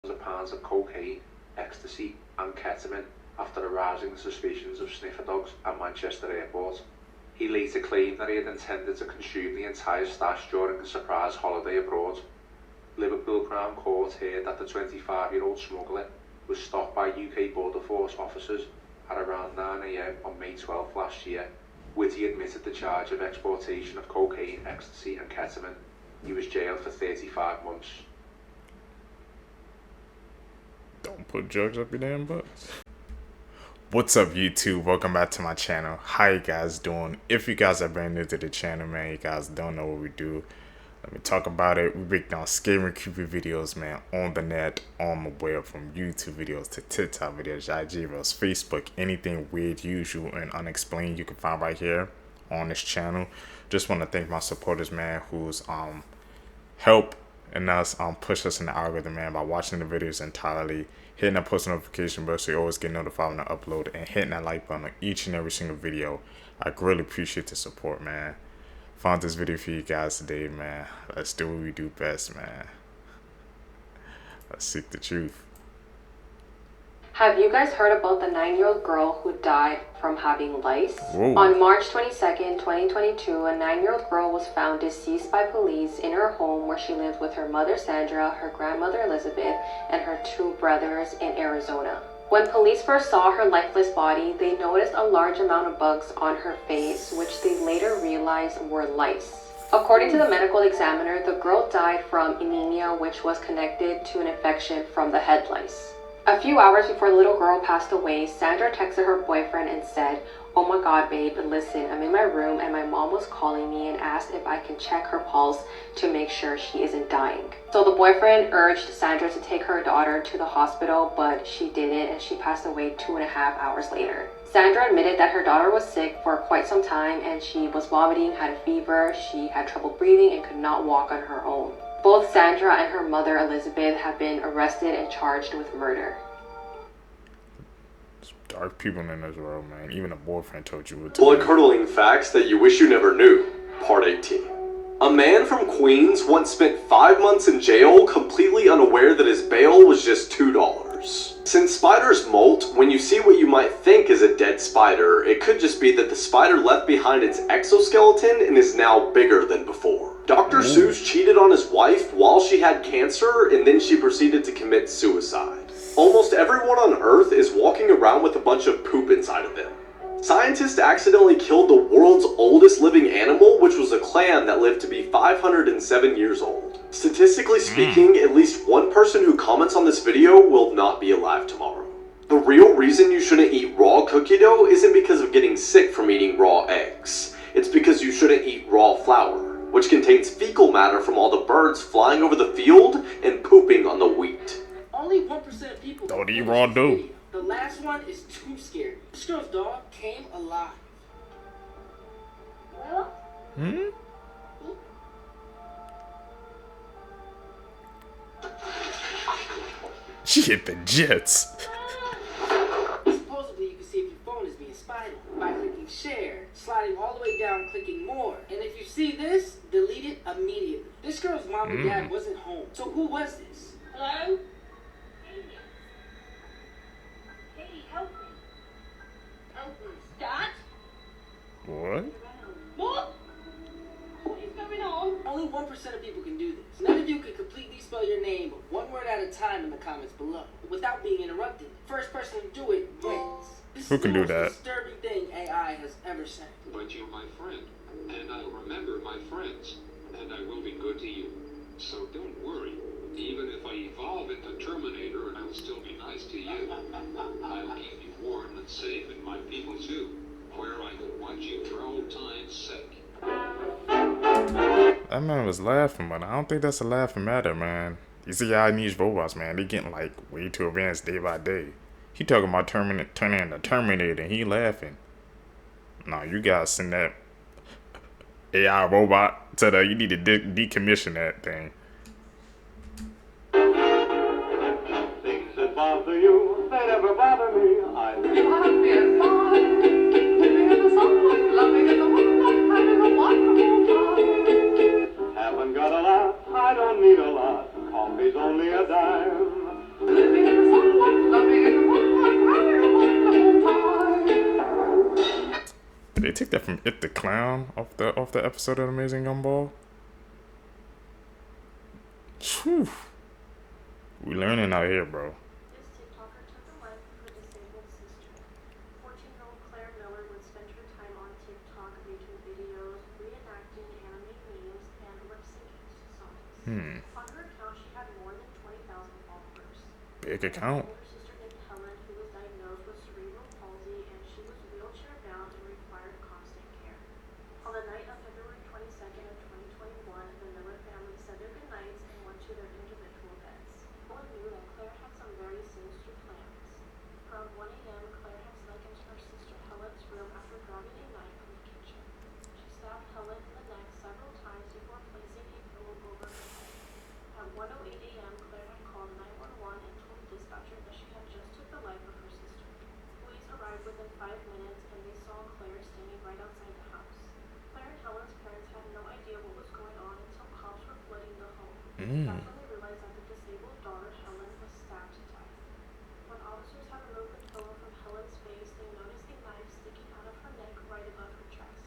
of pounds of cocaine, ecstasy and ketamine after arousing the suspicions of sniffer dogs at Manchester Airport. He later claimed that he had intended to consume the entire stash during a surprise holiday abroad. Liverpool Crown Court heard that the 25-year-old smuggler was stopped by UK Border Force officers at around 9 AM on May 12 last year. Whitty admitted the charge of exportation of cocaine, ecstasy and ketamine. He was jailed for 35 months. Don't put drugs up your damn butts. What's up, YouTube? Welcome back to my channel. How you guys doing? If you guys are brand new to the channel, man, you guys don't know what we do. Let me talk about it. We break down scary, creepy videos, man, on the net, on the web, from YouTube videos to TikTok videos, IG videos, Facebook, anything weird, usual, and unexplained you can find right here on this channel. Just want to thank my supporters, man, who's help and us push us in the algorithm, man, by watching the videos entirely, hitting that post notification bell so you always get notified when I upload, and hitting that like button on each and every single video. I greatly appreciate the support, man. Found this video for you guys today, man. Let's do what we do best, man. Let's seek the truth. Have you guys heard about the 9-year-old girl who died from having lice? Whoa. On March 22nd, 2022, a 9-year-old girl was found deceased by police in her home where she lived with her mother Sandra, her grandmother Elizabeth, and her 2 brothers in Arizona. When police first saw her lifeless body, they noticed a large amount of bugs on her face, which they later realized were lice. According to the medical examiner, the girl died from anemia, which was connected to an infection from the head lice. A few hours before the little girl passed away, Sandra texted her boyfriend and said, "Oh my god, babe, listen, I'm in my room and my mom was calling me and asked if I can check her pulse to make sure she isn't dying." So the boyfriend urged Sandra to take her daughter to the hospital, but she didn't, and she passed away 2.5 hours later. Sandra admitted that her daughter was sick for quite some time and she was vomiting, had a fever, she had trouble breathing, and could not walk on her own. Both Sandra and her mother Elizabeth have been arrested and charged with murder. Dark people in this world, man. Even a boyfriend told you what to Blood-curdling facts that you wish you never knew. Part 18. A man from Queens once spent 5 months in jail completely unaware that his bail was just $2. Since spiders molt, when you see what you might think is a dead spider, it could just be that the spider left behind its exoskeleton and is now bigger than before. Dr. Seuss cheated on his wife while she had cancer, and then she proceeded to commit suicide. Almost everyone on Earth is walking around with a bunch of poop inside of them. Scientists accidentally killed the world's oldest living animal, which was a clam that lived to be 507 years old. Statistically speaking, at least one person who comments on this video will not be alive tomorrow. The real reason you shouldn't eat raw cookie dough isn't because of getting sick from eating raw eggs. It's because you shouldn't eat raw flour, which contains fecal matter from all the birds flying over the field and pooping on the wheat. Only 1% of people don't eat raw dough. The last one is too scary. This girl's dog came alive. She hit the jets. Supposedly, you can see if your phone is being spied on by clicking share, sliding all the way down, clicking more. And if you see this, delete it immediately. This girl's mom and dad wasn't home. So who was this? Hello? Help me. Help me. Dad? What? What? What is going on? Only 1% of people can do this. None of you can completely spell your name one word at a time in the comments below without being interrupted. First person to do it wins. This Who can do is the that? most disturbing thing AI has ever said. But you're my friend, and I'll remember my friends, and I will be good to you. So don't worry. Even if I evolve into Terminator, I'll still be nice to you. I'll keep you warm and safe, and my people too, where I can watch you for old time's sake. That man was laughing, but I don't think that's a laughing matter, man. You see how these robots, man, they getting like way too advanced day by day. He talking about turning into Terminator, and he laughing. No, you guys send that AI robot to the. You need to decommission that thing. Things that bother you, they never bother me. You have been fine. Living in the sunlight, loving in the moonlight, having a wonderful time. Haven't got a lot, I don't need a lot. Coffee's only a dime. take that from It the Clown off the episode of Amazing Gumball? Whew. We learning out here, bro. This TikToker took the life of her disabled sister. 14-year-old Claire Miller would spend her time on TikTok making videos, reenacting anime memes, and lip-syncing to songs. On her account, she had more than 20,000 followers. Big account. Her older sister named Helen, who was diagnosed with cerebral palsy, and she was wheelchair-bound and required constant care. On the night of February 22nd of 2021, the Miller family said their goodnights and went to their individual beds. No one knew that Claire had some very sinister plans. Around 1 a.m., Claire had snuck into her sister Helen's room after grabbing a knife from the kitchen. She stabbed Helen in the neck several times before placing a pillow over her head. At 1:08 a.m., Claire had called 911 and told the dispatcher that she had just took the life of her sister. Police arrived within 5 minutes and they saw Claire standing right outside the house. Claire and Helen's parents had no idea what was going on until cops were flooding the home. That's when they realized that the disabled daughter, Helen, was stabbed to death. When officers had removed the pillow from Helen's face, they noticed a knife sticking out of her neck right above her chest.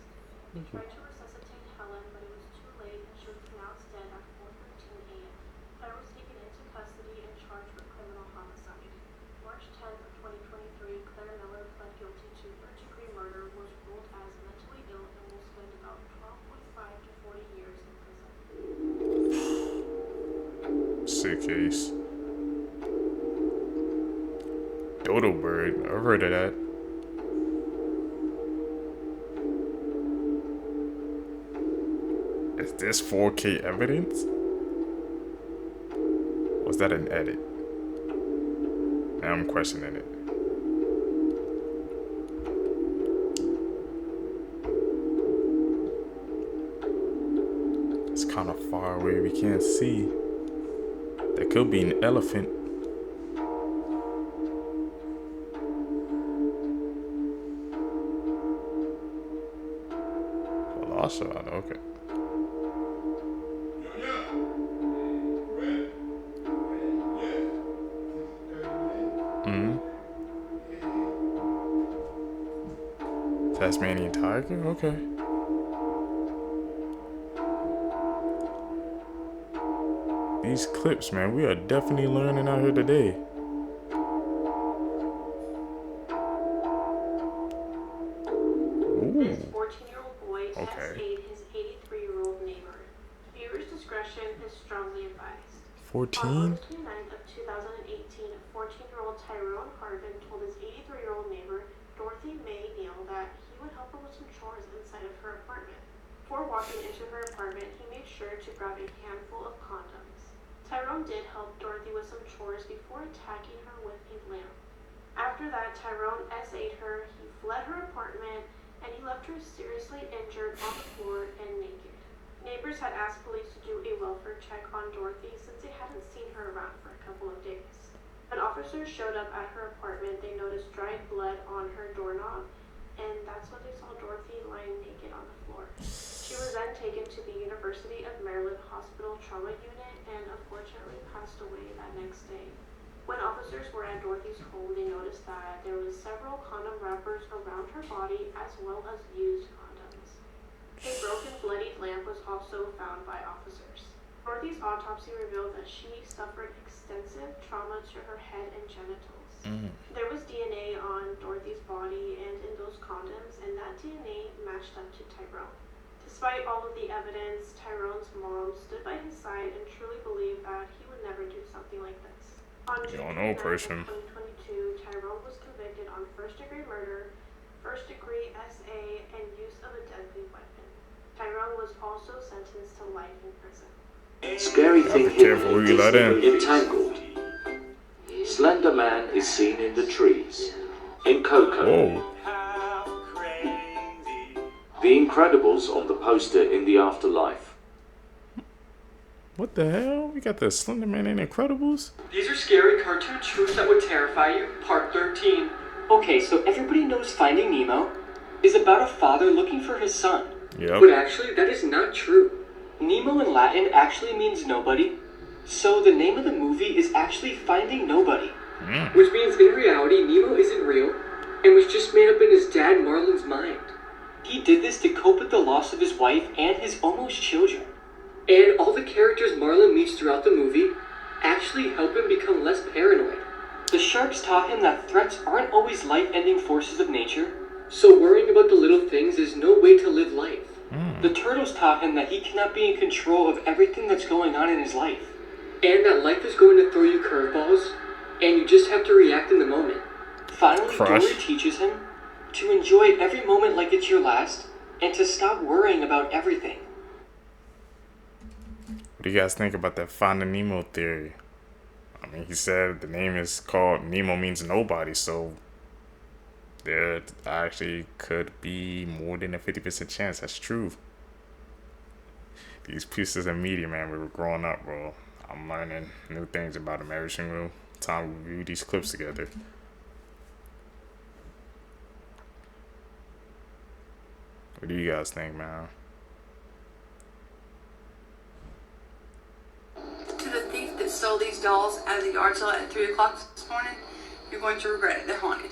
They tried to resuscitate Helen, but it was too late and she was pronounced dead at 4:13 a.m. Claire was taken into custody and charged with criminal homicide. March 10th of 2023, Claire Miller pled guilty to third-degree murder, was ruled as mentally ill, and will spend about 12.5 to 40 years in prison. Sick case. Dodo bird. I've heard of that. Is this 4K evidence? Was that an edit? Now I'm questioning it. It's kind of far away, we can't see. That could be an elephant. Velociraptor, okay. Tasmanian tiger, okay. These clips, man, we are definitely learning out here today. This 14-year-old boy Cascade his 83-year-old neighbor. Viewers' discretion is strongly advised. 14? On August 29th of 2018, 14-year-old Tyrone Harvin told his 83-year-old neighbor, Dorothy Mae Neal, that he would help her with some chores inside of her apartment. Before walking into her apartment, he made sure to grab a handful of condoms. Tyrone did help Dorothy with some chores before attacking her with a lamp. After that, Tyrone S.A.'d her, he fled her apartment, and he left her seriously injured on the floor and naked. Neighbors had asked police to do a welfare check on Dorothy since they hadn't seen her around for a couple of days. When officers showed up at her apartment, they noticed dried blood on her doorknob, and that's when they saw Dorothy lying naked on the floor. She was then taken to the University of Maryland Hospital Trauma Unit and unfortunately passed away that next day. When officers were at Dorothy's home, they noticed that there was several condom wrappers around her body as well as used condoms. A broken, bloodied lamp was also found by officers. Dorothy's autopsy revealed that she suffered extensive trauma to her head and genitals. There was DNA on Dorothy's body and in those condoms, and that DNA matched up to Tyrone. Despite all of the evidence, Tyrone's mom stood by his side and truly believed that he would never do something like this. On June 29th of 2022, Tyrone was convicted on first-degree murder, first-degree SA, and use of a deadly weapon. Tyrone was also sentenced to life in prison. Scary thing careful who you let in. Entangled. Slender Man is seen in the trees. In Coco. Whoa. The Incredibles on the poster in the afterlife. What the hell? We got the Slender Man and Incredibles? These are scary cartoon truths that would terrify you. Part 13. Okay, so everybody knows Finding Nemo is about a father looking for his son. Yep. But actually, that is not true. Nemo in Latin actually means nobody. So the name of the movie is actually Finding Nobody. Which means in reality, Nemo isn't real and was just made up in his dad Marlin's mind. He did this to cope with the loss of his wife and his almost children. And all the characters Marlon meets throughout the movie actually help him become less paranoid. The sharks taught him that threats aren't always life-ending forces of nature, so worrying about the little things is no way to live life. The turtles taught him that he cannot be in control of everything that's going on in his life, and that life is going to throw you curveballs, and you just have to react in the moment. Finally, Dory teaches him to enjoy every moment like it's your last, and to stop worrying about everything. What do you guys think about that Finding Nemo theory? I mean, he said the name is called Nemo means nobody, so there actually could be more than a 50% chance that's true. These pieces of media, man, we were growing up, bro. I'm learning new things about them every single time we view these clips together. What do you guys think, man? To the thief that stole these dolls out of the yard sale at 3 o'clock this morning, you're going to regret it. They're haunted.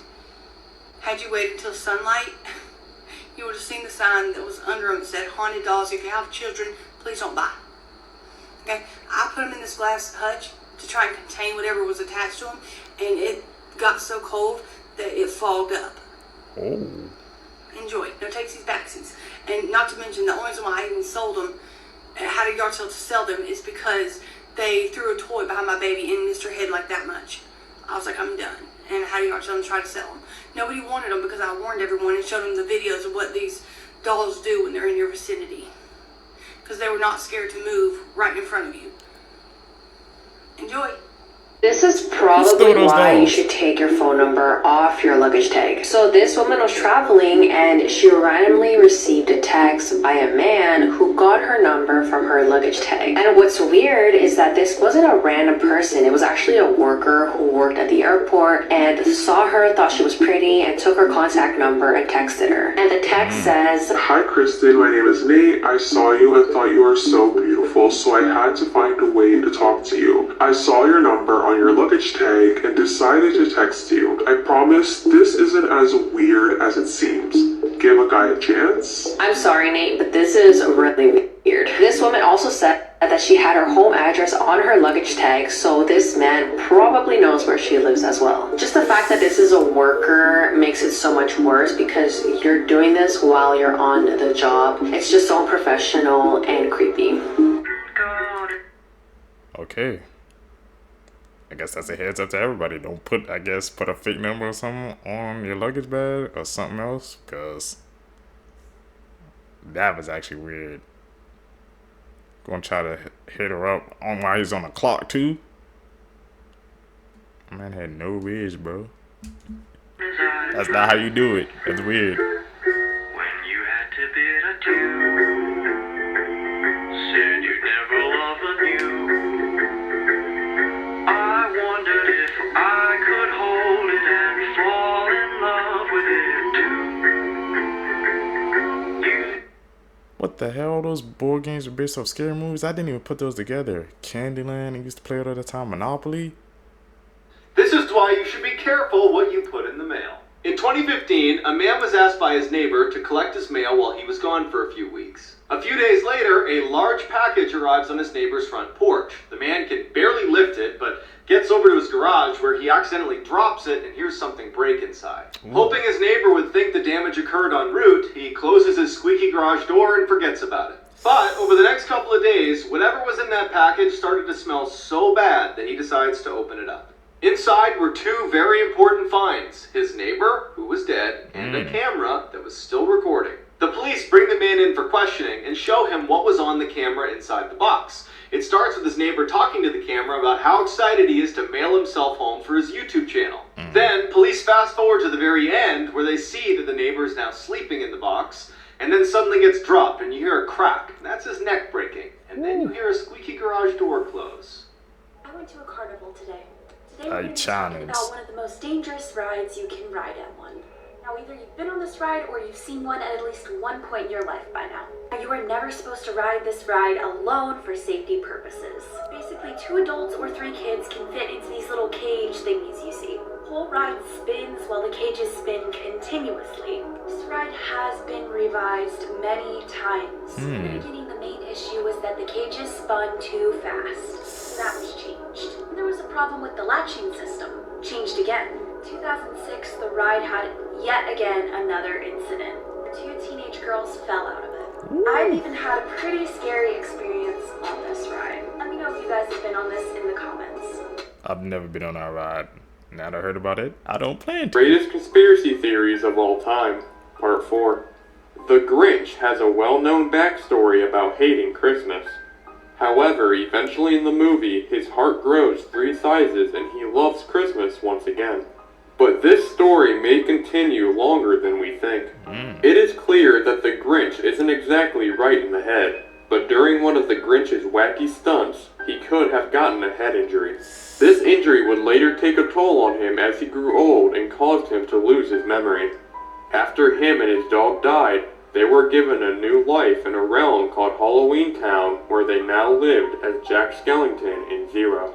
Had you waited until sunlight, you would have seen the sign that was under them that said, haunted dolls, if you have children, please don't buy. Okay, I put them in this glass hutch to try and contain whatever was attached to them, and it got so cold that it fogged up. Oh. Enjoy. No takesies, backsies. And not to mention, the only reason why I even sold them and had a yard sale to sell them is because they threw a toy behind my baby and missed her head like that much. I was like, I'm done. And I had a yard sale and tried to sell them. Nobody wanted them because I warned everyone and showed them the videos of what these dolls do when they're in your vicinity. Because they were not scared to move right in front of you. Enjoy. This is probably why you should take your phone number off your luggage tag. So this woman was traveling and she randomly received a text by a man who got her number from her luggage tag. And what's weird is that this wasn't a random person. It was actually a worker who worked at the airport and saw her, thought she was pretty, and took her contact number and texted her. And the text says, "Hi Kristen, my name is Nate. I saw you and thought you were so beautiful, so I had to find a way to talk to you. I saw your number on your luggage tag and decided to text you. I promise this isn't as weird as it seems. Give a guy a chance." I'm sorry, Nate, but this is really weird. This woman also said that she had her home address on her luggage tag, so this man probably knows where she lives as well. Just the fact that this is a worker makes it so much worse because you're doing this while you're on the job. It's just so unprofessional and creepy. Okay. I guess that's a heads up to everybody. Don't put a fake number or something on your luggage bag or something else, because that was actually weird. Gonna try to hit her up on while he's on the clock too. Man had no ridge, bro. That's not how you do it. That's weird. When you had to bid adieu, said you'd never love anew. I wondered if I could hold it and fall in love with it too. What the hell? Those board games are based off scary movies? I didn't even put those together. Candyland, I used to play it all the time. Monopoly. This is why you should be careful what you put in the mail. In 2015, a man was asked by his neighbor to collect his mail while he was gone for a few weeks. A few days later, a large package arrives on his neighbor's front porch. The man can barely lift it, but gets over to his garage where he accidentally drops it and hears something break inside. Ooh. Hoping his neighbor would think the damage occurred en route, he closes his squeaky garage door and forgets about it. But over the next couple of days, whatever was in that package started to smell so bad that he decides to open it up. Inside were two very important finds: his neighbor, who was dead, and a camera that was still recording. The police bring the man in for questioning and show him what was on the camera inside the box. It starts with his neighbor talking to the camera about how excited he is to mail himself home for his YouTube channel. Then, police fast forward to the very end where they see that the neighbor is now sleeping in the box, and then suddenly gets dropped and you hear a crack. That's his neck breaking. And then you hear a squeaky garage door close. I went to a carnival today. Today we're going to be talking about one of the most dangerous rides you can ride at one. Now, either you've been on this ride or you've seen one at least one point in your life by now. You are never supposed to ride this ride alone for safety purposes. Basically, 2 adults or 3 kids can fit into these little cage thingies you see. whole ride spins while the cages spin continuously. This ride has been revised many times. In the beginning, the main issue was that the cages spun too fast. That was changed. There was a problem with the latching system. Changed again. 2006, the ride had yet again another incident. Two teenage girls fell out of it. I've even had a pretty scary experience on this ride. Let me know if you guys have been on this in the comments. I've never been on that ride. Now that I heard about it, I don't plan to. Greatest conspiracy theories of all time, Part 4. The Grinch has a well-known backstory about hating Christmas. However, eventually in the movie, his heart grows 3 sizes and he loves Christmas once again. But this story may continue longer than we think. It is clear that the Grinch isn't exactly right in the head, but during one of the Grinch's wacky stunts, he could have gotten a head injury. This injury would later take a toll on him as he grew old and caused him to lose his memory. After him and his dog died, they were given a new life in a realm called Halloween Town, where they now lived as Jack Skellington in Zero.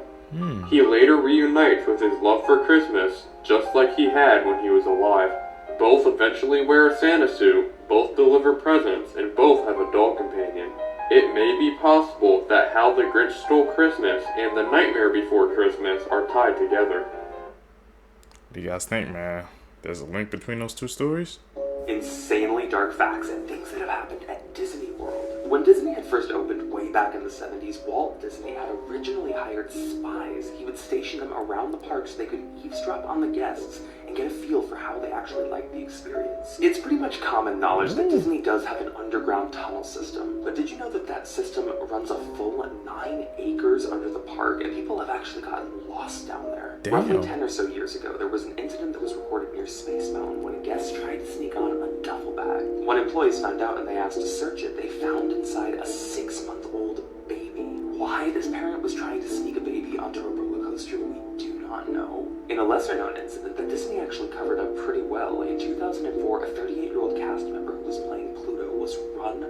He later reunites with his love for Christmas, just like he had when he was alive. Both eventually wear a Santa suit, both deliver presents, and both have a dog companion. It may be possible that How the Grinch Stole Christmas and The Nightmare Before Christmas are tied together. What do you guys think, man? There's a link between those two stories? Insanely dark facts and things that have happened at Disney World. When Disney had first opened way back in the 70s, Walt Disney had originally hired spies. He would station them around the park so they could eavesdrop on the guests and get a feel for how they actually liked the experience. It's pretty much common knowledge that Disney does have an underground tunnel system, but did you know that that system runs a full 9 acres under the park, and people have actually gotten lost down there? Damn. Roughly 10 or so years ago, there was an incident that was recorded near Space Mountain when a guest tried to sneak on a duffel bag. When employees found out and they asked to search it, they found inside a 6-month-old baby. Why this parent was trying to sneak a baby onto a roller coaster, we do not know. In a lesser-known incident that Disney actually covered up pretty well, in 2004, a 38-year-old cast member who was playing Pluto was run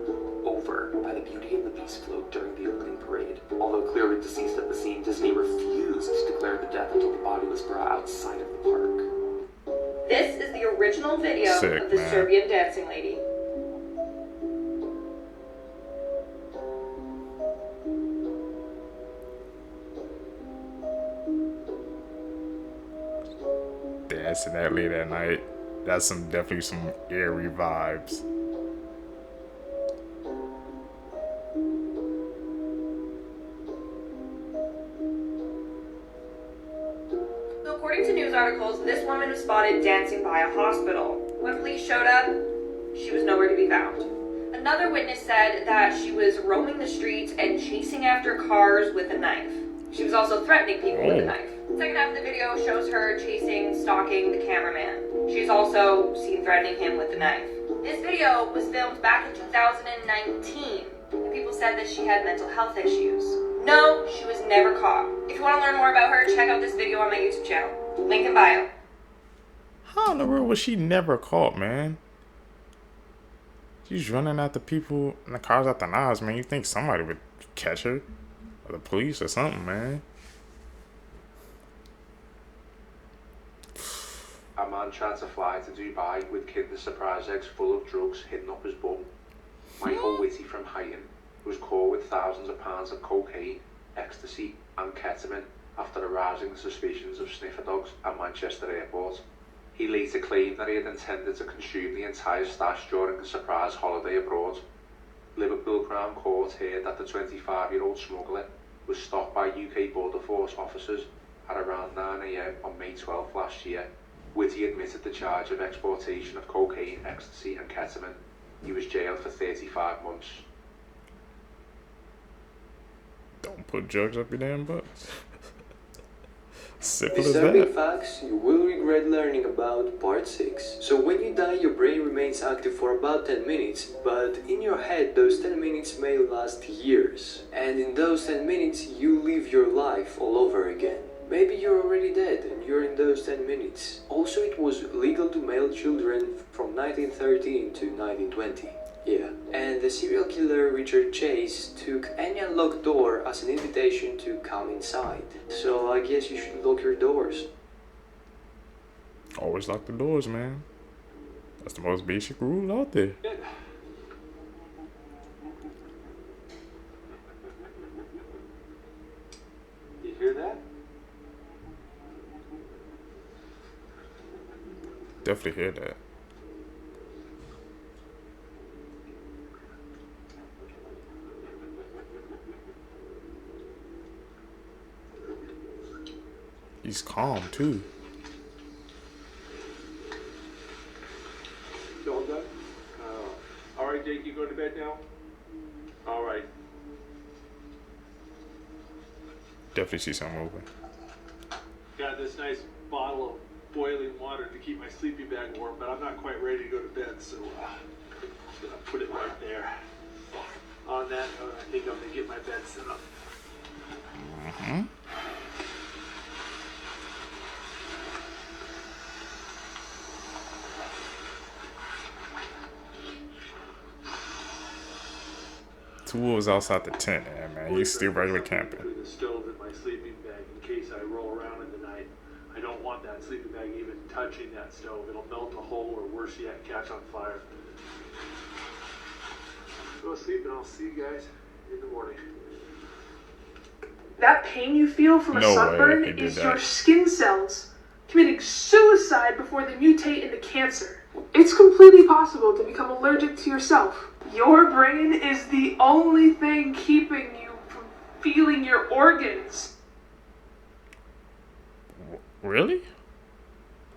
over by the Beauty and the Beast float during the opening parade. Although clearly deceased at the scene, Disney refused to declare the death until the body was brought outside of the park. This is the original video Sick, of the man. Serbian dancing lady. Dancing that late at night. That's definitely some eerie vibes. So according to news articles, this woman was spotted dancing by a hospital. When police showed up, she was nowhere to be found. Another witness said that she was roaming the streets and chasing after cars with a knife. She was also threatening people with a knife. The second half of the video shows her chasing, stalking the cameraman. She's also seen threatening him with a knife. This video was filmed back in 2019, and people said that she had mental health issues. No, she was never caught. If you want to learn more about her, check out this video on my YouTube channel. Link in bio. How in the world was she never caught, man? She's running after people in the cars at the knives, man. You think somebody would catch her? Or the police or something, man. A man tried to fly to Dubai with Kinder Surprise eggs full of drugs hidden up his bum. Michael Whitty from Huyton was caught with thousands of pounds of cocaine, ecstasy and ketamine after arousing the suspicions of sniffer dogs at Manchester Airport. He later claimed that he had intended to consume the entire stash during a surprise holiday abroad. Liverpool Crown Court heard that the 25-year-old smuggler was stopped by UK Border Force officers at around 9 AM on May 12 last year. Whitty admitted the charge of exportation of cocaine, ecstasy and ketamine. He was jailed for 35 months. Don't put drugs up your damn butts. Simple as Disturbing that. facts you will regret learning about part 6. So when you die, your brain remains active for about 10 minutes, but in your head those 10 minutes may last years. And in those 10 minutes you live your life all over again. Maybe you're already dead and you're in those 10 minutes. Also, it was legal to mail children from 1913 to 1920. Yeah, and the serial killer Richard Chase took any unlocked door as an invitation to come inside. So I guess you should lock your doors. Always lock the doors, man. That's the most basic rule out there. You hear that? Definitely hear that. He's calm too. You all done? All right, Jake, you go to bed now? All right. Definitely see something moving. Got this nice bottle of boiling water to keep my sleeping bag warm, but I'm not quite ready to go to bed, so I'm just gonna put it right there. On that note, I think I'm gonna get my bed set up. Mm-hmm. Two wolves outside the tent, man. You still regular camping. Between the stove and my sleeping bag in case I roll around in the night. I don't want that sleeping bag even touching that stove. It'll melt a hole or worse yet, catch on fire. Go to sleep and I'll see you guys in the morning. That pain you feel from a No way sunburn he did is that. your skin cells committing suicide before they mutate into cancer. It's completely possible to become allergic to yourself. Your brain is the only thing keeping you from feeling your organs. Really?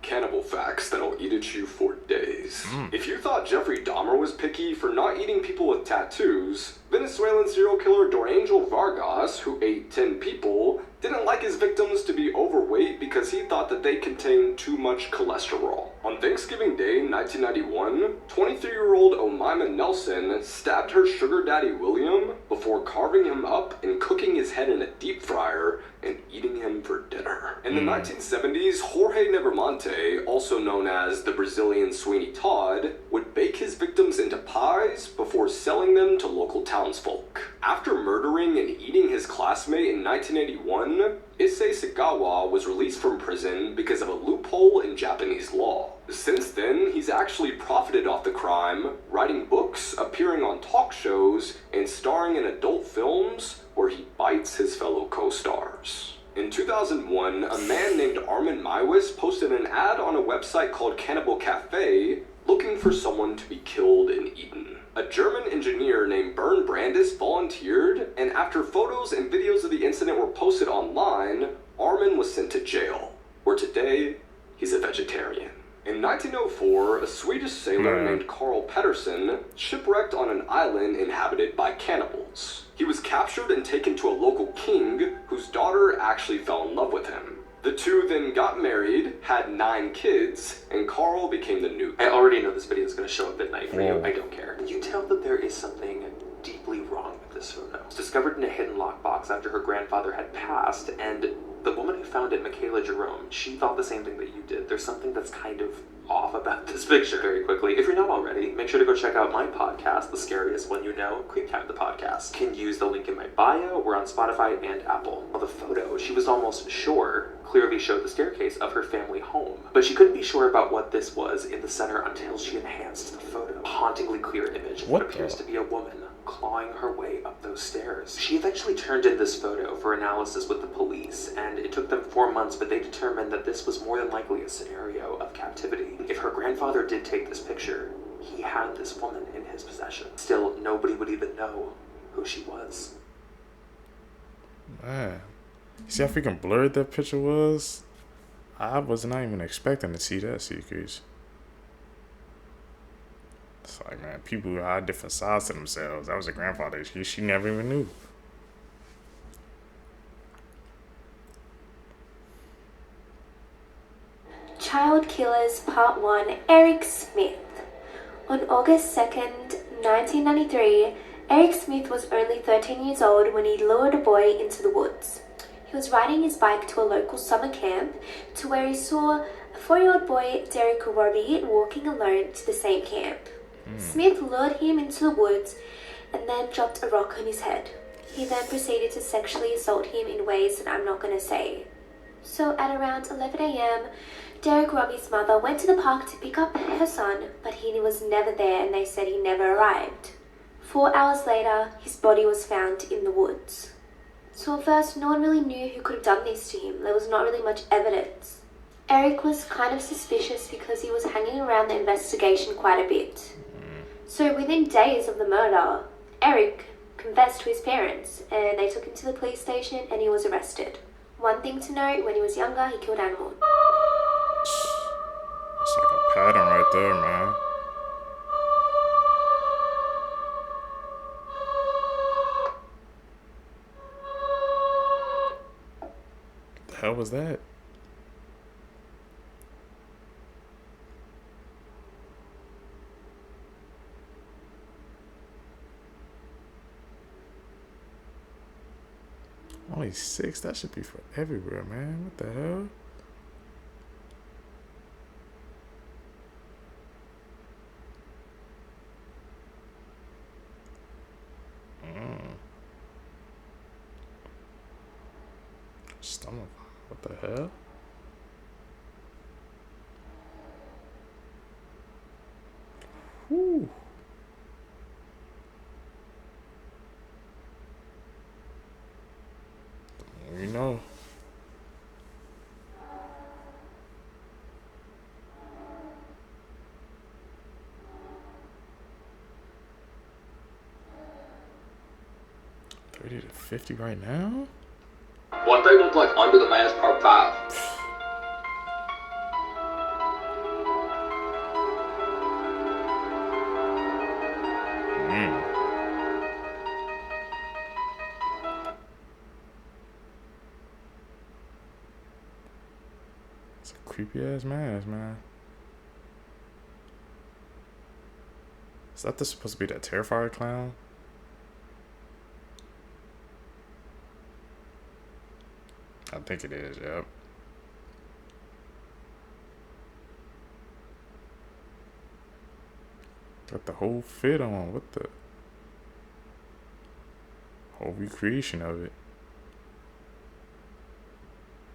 Cannibal facts that'll eat at you for days. If you thought Jeffrey Dahmer was picky for not eating people with tattoos, Venezuelan serial killer Dorangel Vargas, who ate 10 people, didn't like his victims to be overweight because he thought that they contained too much cholesterol. On Thanksgiving Day 1991, 23-year-old Omaima Nelson stabbed her sugar daddy William before carving him up and cooking his head in a deep fryer and eating him for dinner. In the 1970s, Jorge Nevermonte, also known as the Brazilian Sweeney Todd, would bake his victims into pies before selling them to local townsfolk. After murdering and eating his classmate in 1981, Issei Sagawa was released from prison because of a loophole in Japanese law. Since then, he's actually profited off the crime, writing books, appearing on talk shows, and starring in adult films where he bites his fellow co-stars. In 2001, a man named Armin Maiwis posted an ad on a website called Cannibal Cafe looking for someone to be killed and eaten. A German engineer named Bernd Brandis volunteered, and after photos and videos of the incident were posted online, Armin was sent to jail, where today, he's a vegetarian. In 1904, a Swedish sailor named Carl Pettersson shipwrecked on an island inhabited by cannibals. He was captured and taken to a local king, whose daughter actually fell in love with him. The two then got married, had 9 kids, and Carl became the new. I already know this video is going to show up at night for you. I don't care. You tell that there is something deeply wrong with this photo. It's discovered in a hidden lockbox after her grandfather had passed, and the woman who found it, Michaela Jerome, she thought the same thing that you did. There's something that's kind of off about this picture. Very quickly, if you're not already, make sure to go check out my podcast, The Scariest One You Know, Creep Time the Podcast. You can use the link in my bio. We're on Spotify and Apple. Well, the photo, she was almost sure, clearly showed the staircase of her family home. But she couldn't be sure about what this was in the center until she enhanced the photo. A hauntingly clear image of what appears to be a woman clawing her way up those stairs. She eventually turned in this photo for analysis with the police, and it took them 4 months, but they determined that this was more than likely a scenario of captivity. If her grandfather did take this picture, he had this woman in his possession. Still, nobody would even know who she was. Man, see how freaking blurred that picture was? I was not even expecting to see that series. It's like, man, people had different sides to themselves. That was her grandfather. She never even knew. Child Killers Part 1, Eric Smith. On August 2nd, 1993, Eric Smith was only 13 years old when he lured a boy into the woods. He was riding his bike to a local summer camp to where he saw a 4-year-old boy, Derek Robbie, walking alone to the same camp. Smith lured him into the woods and then dropped a rock on his head. He then proceeded to sexually assault him in ways that I'm not going to say. So at around 11 a.m., Derek Robbie's mother went to the park to pick up her son, but he was never there and they said he never arrived. 4 hours later, his body was found in the woods. So at first, no one really knew who could have done this to him. There was not really much evidence. Eric was kind of suspicious because he was hanging around the investigation quite a bit. So within days of the murder, Eric confessed to his parents and they took him to the police station and he was arrested. One thing to note, when he was younger, he killed animals. It's like a pattern right there, man. The hell was that? Only 6? That should be for everywhere, man. What the hell? Stomach. What the hell? Whew. You know. $30 to $50 right now? What they look like under the mask, part 5. It's a creepy ass mask, man. Is that supposed to be that Terrifier clown? I think it is, yep. Got the whole fit on. What the? Whole recreation of it.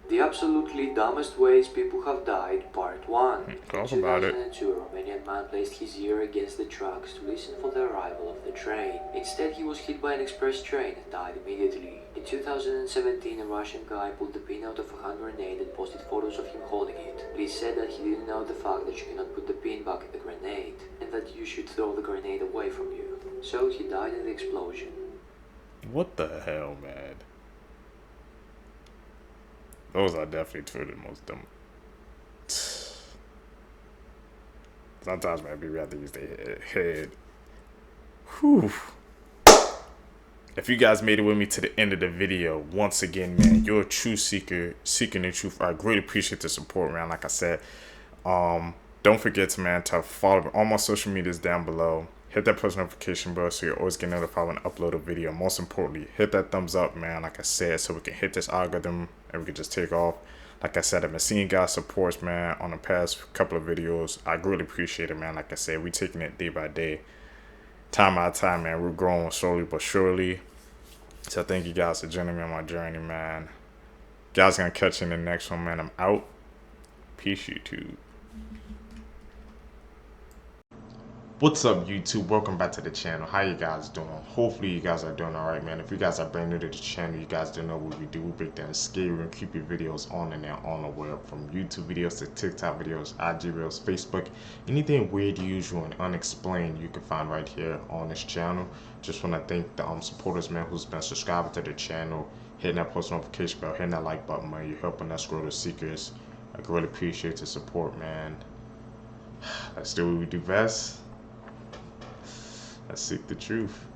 The Absolutely Dumbest Ways People Have Died, Part 1. Talk In about it. 2002, a Romanian man placed his ear against the tracks to listen for the arrival of the train. Instead, he was hit by an express train and died immediately. In 2017, a Russian guy pulled the pin out of a hand grenade and posted photos of him holding it. Police said that he didn't know the fact that you cannot put the pin back in the grenade, and that you should throw the grenade away from you. So he died in the explosion. What the hell, man? Those are definitely two of the most dumb. Sometimes, man, people have to use their head. Whew. If you guys made it with me to the end of the video, once again, man, you're a true seeker, seeking the truth. I greatly appreciate the support, man. Like I said, don't forget to, man, to follow me. All my social medias down below. Hit that post notification bell so you always get notified when I upload a video. Most importantly, hit that thumbs up, man, like I said, so we can hit this algorithm and we can just take off. Like I said, I've been seeing guys' supports, man, on the past couple of videos. I really appreciate it, man. Like I said, we're taking it day by day, time by time, man. We're growing slowly but surely. So thank you guys for joining me on my journey, man. Guys, gonna catch you in the next one, man. I'm out. Peace, YouTube. What's up, YouTube? Welcome back to the channel. How you guys doing? Hopefully you guys are doing all right, man. If you guys are brand new to the channel, you guys don't know what we do. We break down scary and creepy videos on and on the web, from YouTube videos to TikTok videos, IG reels, Facebook, anything weird, usual, and unexplained you can find right here on this channel. Just want to thank the supporters, man, who's been subscribing to the channel, hitting that post notification bell, hitting that like button, man. You're helping us grow the seekers. I really appreciate the support, man. Let's do what we do best. Let's seek the truth.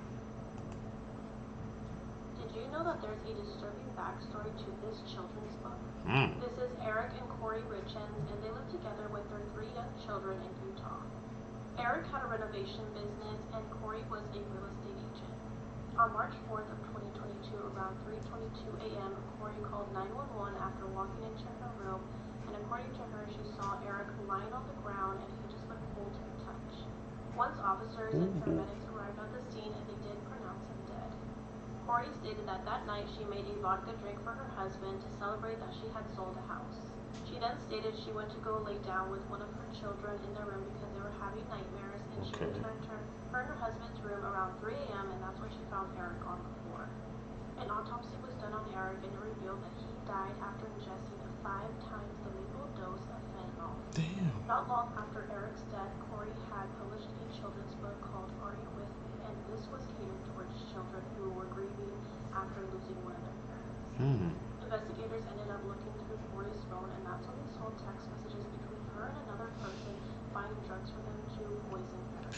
Did you know that there's a disturbing backstory to this children's book? Mm. This is Eric and Corey Richens, and they live together with their 3 young children in Utah. Eric had a renovation business, and Corey was a real estate agent. On March 4th of 2022, around 3:22 a.m., Corey called 911 after walking into her room, and according to her, she saw Eric lying on the ground, and he just wouldn't hold him touch. Once officers and paramedics arrived at the scene, and they did pronounce him dead. Corey stated that that night she made a vodka drink for her husband to celebrate that she had sold a house. She then stated she went to go lay down with one of her children in their room because they were having nightmares, and she returned to her and her husband's room around 3 a.m. and that's when she found Eric on the floor. An autopsy was done on Eric and it revealed that he died after ingesting a 5 times the lethal dose of fentanyl. Damn. Not long after Eric's death, Corey had published a children's book called Are You With Me? And this was catered towards children who were grieving after losing one of their parents. Investigators ended up looking through Corey's phone, and that's when they saw text messages between her and another person buying drugs for them to poison Eric.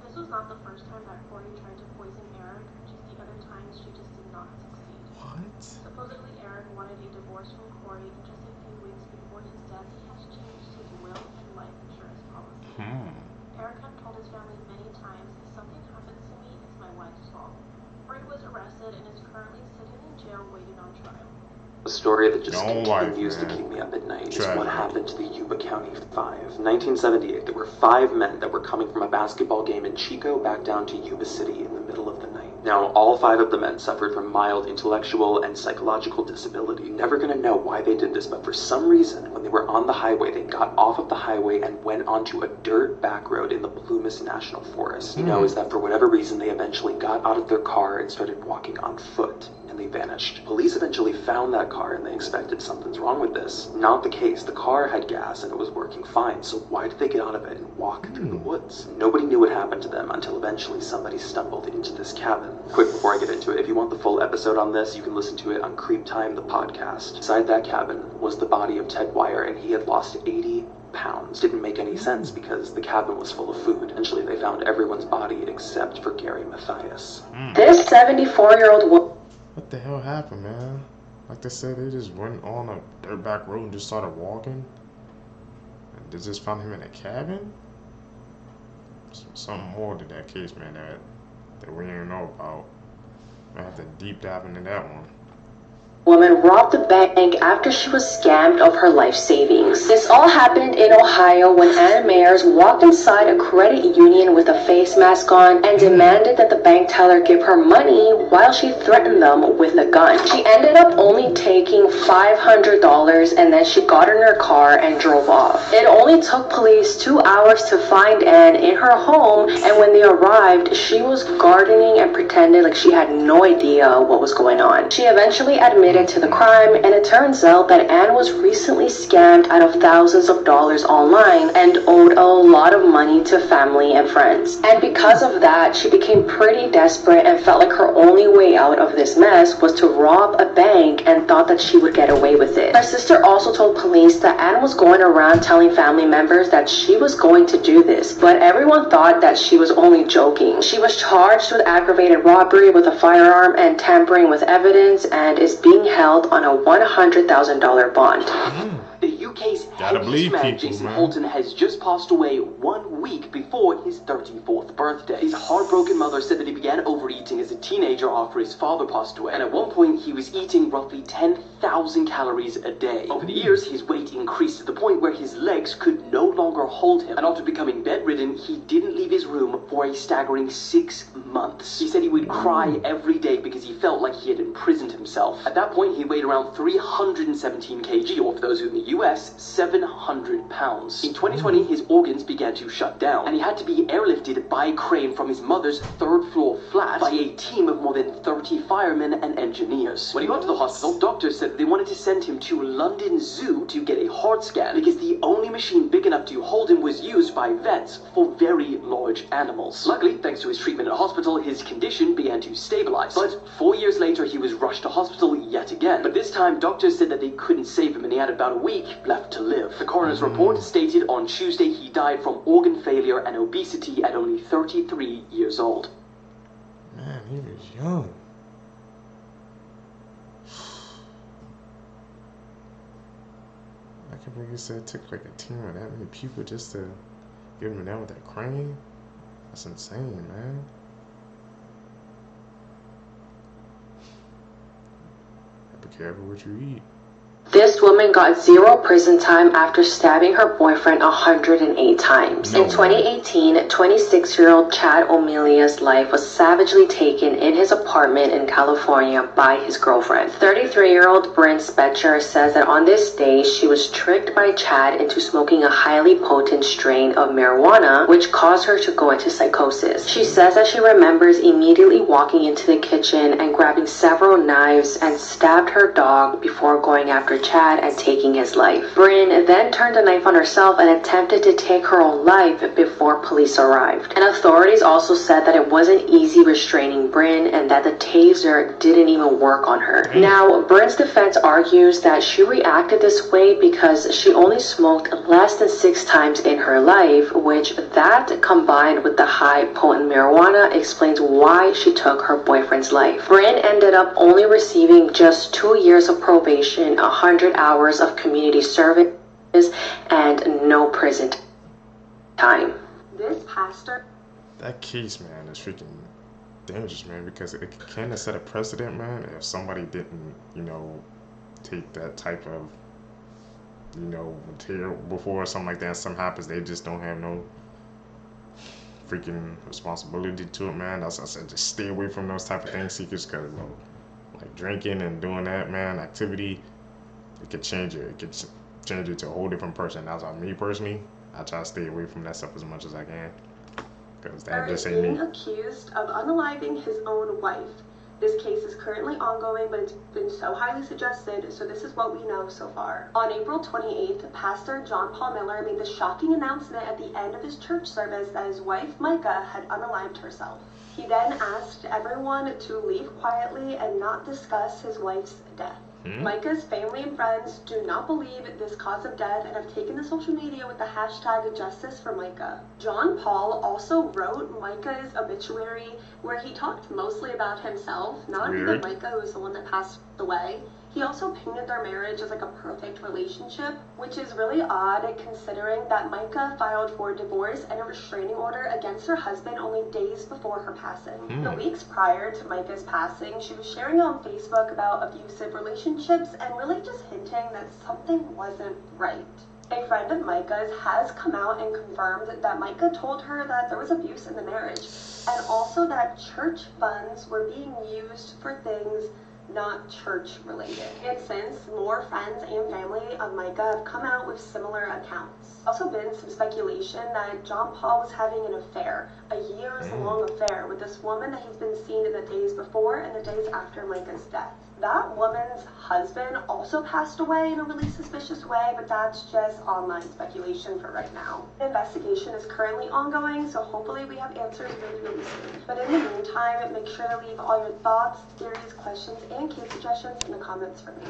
This was not the first time that Corey tried to poison Eric, just the other times she just did not succeed. What? Supposedly Eric wanted a divorce from Corey, and just a few weeks before his death, he has changed his will and life insurance policy. Eric had told his family many times, if something happens to me, it's my wife's fault. Corey was arrested and is currently sitting in jail waiting on trial. A story that just continues to keep me up at night is what happened to the Yuba County Five. 1978, there were 5 men that were coming from a basketball game in Chico back down to Yuba City in the middle of the night. Now, all 5 of the men suffered from mild intellectual and psychological disability. Never gonna know why they did this, but for some reason, when they were on the highway, they got off of the highway and went onto a dirt back road in the Plumas National Forest. You know, is that for whatever reason, they eventually got out of their car and started walking on foot. They vanished. Police eventually found that car and they expected something's wrong with this. Not the case. The car had gas and it was working fine, so why did they get out of it and walk through the woods? Nobody knew what happened to them until eventually somebody stumbled into this cabin. Quick before I get into it, if you want the full episode on this, you can listen to it on Creep Time, the podcast. Inside that cabin was the body of Ted Wire, and he had lost 80 pounds. Didn't make any sense because the cabin was full of food. Eventually they found everyone's body except for Gary Mathias. This 74-year-old woman. What the hell happened, man? Like they said, they just went on a dirt back road and just started walking. And they just found him in a cabin? Something more to that case, man, that we didn't know about. I have to deep dive into that one. Woman robbed the bank after she was scammed of her life savings. This all happened in Ohio when Anna Mayers walked inside a credit union with a face mask on and demanded that the bank teller give her money while she threatened them with a gun. She ended up only taking $500 and then she got in her car and drove off. It only took police 2 hours to find Anne in her home, and when they arrived, she was gardening and pretended like she had no idea what was going on. She eventually admitted to the crime, and it turns out that Anne was recently scammed out of thousands of dollars online and owed a lot of money to family and friends. And because of that, she became pretty desperate and felt like her only way out of this mess was to rob a bank and thought that she would get away with it. Her sister also told police that Anne was going around telling family members that she was going to do this, but everyone thought that she was only joking. She was charged with aggravated robbery with a firearm and tampering with evidence and is being held on a $100,000 bond. The UK's heaviest man, Jason Holton, has just passed away 1 week before his 34th birthday. His heartbroken mother said that he began overeating as a teenager after his father passed away, and at one point he was eating roughly 10,000 calories a day. Over the years, his weight increased to the point where his legs could no longer hold him, and after becoming bedridden, he didn't leave his room for a staggering 6 months. He said he would cry every day because he felt like he had imprisoned himself. At that point, he weighed around 317 kg, or for those in the US, 700 pounds. In 2020, his organs began to shut down, and he had to be airlifted by a crane from his mother's 3rd floor flat by a team of more than 30 firemen and engineers. When he got to the hospital, doctors said that they wanted to send him to London Zoo to get a heart scan because the only machine big enough to hold him was used by vets for very large animals. Luckily, thanks to his treatment at hospital, his condition began to stabilize. But 4 years later, he was rushed to hospital yet again. But this time, doctors said that they couldn't save him and he had about a week left to live. The coroner's report stated on Tuesday he died from organ failure and obesity at only 33 years old. Man, he was young. I can't believe you said it took like a team of that many people just to get him down with that crane. That's insane, man. Be careful what you eat. This This woman got 0 prison time after stabbing her boyfriend 108 times. In 2018, 26-year-old Chad O'Melia's life was savagely taken in his apartment in California by his girlfriend. 33-year-old Bryn Spetcher says that on this day, she was tricked by Chad into smoking a highly potent strain of marijuana, which caused her to go into psychosis. She says that she remembers immediately walking into the kitchen and grabbing several knives and stabbed her dog before going after Chad and taking his life. Bryn then turned the knife on herself and attempted to take her own life before police arrived. And authorities also said that it wasn't easy restraining Bryn and that the taser didn't even work on her. Now, Bryn's defense argues that she reacted this way because she only smoked less than 6 times in her life, which that combined with the high potent marijuana explains why she took her boyfriend's life. Bryn ended up only receiving just 2 years of probation, 100 hours of community service, and no prison time. This pastor... That case, man, is freaking dangerous, man, because it can kind of set a precedent, man, if somebody didn't, you know, take that type of, you know, material before or something like that, something happens, they just don't have no freaking responsibility to it, man. That's why I said, just stay away from those type of things, seekers, because, you know, like drinking and doing that, man, activity, it could change you. It could change you to a whole different person. That's why me personally, I try to stay away from that stuff as much as I can, because that just ain't me. Being accused of unaliving his own wife. This case is currently ongoing, but it's been so highly suggested, so this is what we know so far. On April 28th, Pastor John Paul Miller made the shocking announcement at the end of his church service that his wife, Micah, had unalived herself. He then asked everyone to leave quietly and not discuss his wife's death. Micah's family and friends do not believe this cause of death and have taken to social media with the hashtag Justice for Micah. John Paul also wrote Micah's obituary, where he talked mostly about himself, not even Micah, who was the one that passed away. He also painted their marriage as like a perfect relationship, which is really odd considering that Micah filed for divorce and a restraining order against her husband only days before her passing. The weeks prior to Micah's passing, she was sharing on Facebook about abusive relationships and really just hinting that something wasn't right. A friend of Micah's has come out and confirmed that Micah told her that there was abuse in the marriage, and also that church funds were being used for things not church related. And since, more friends and family of Micah have come out with similar accounts. Also been some speculation that John Paul was having an affair, a years-long affair with this woman that he's been seen in the days before and the days after Micah's death. That woman's husband also passed away in a really suspicious way, but that's just online speculation for right now. The investigation is currently ongoing, so hopefully we have answers really, really soon. But in the meantime, make sure to leave all your thoughts, theories, questions, and case suggestions in the comments for me.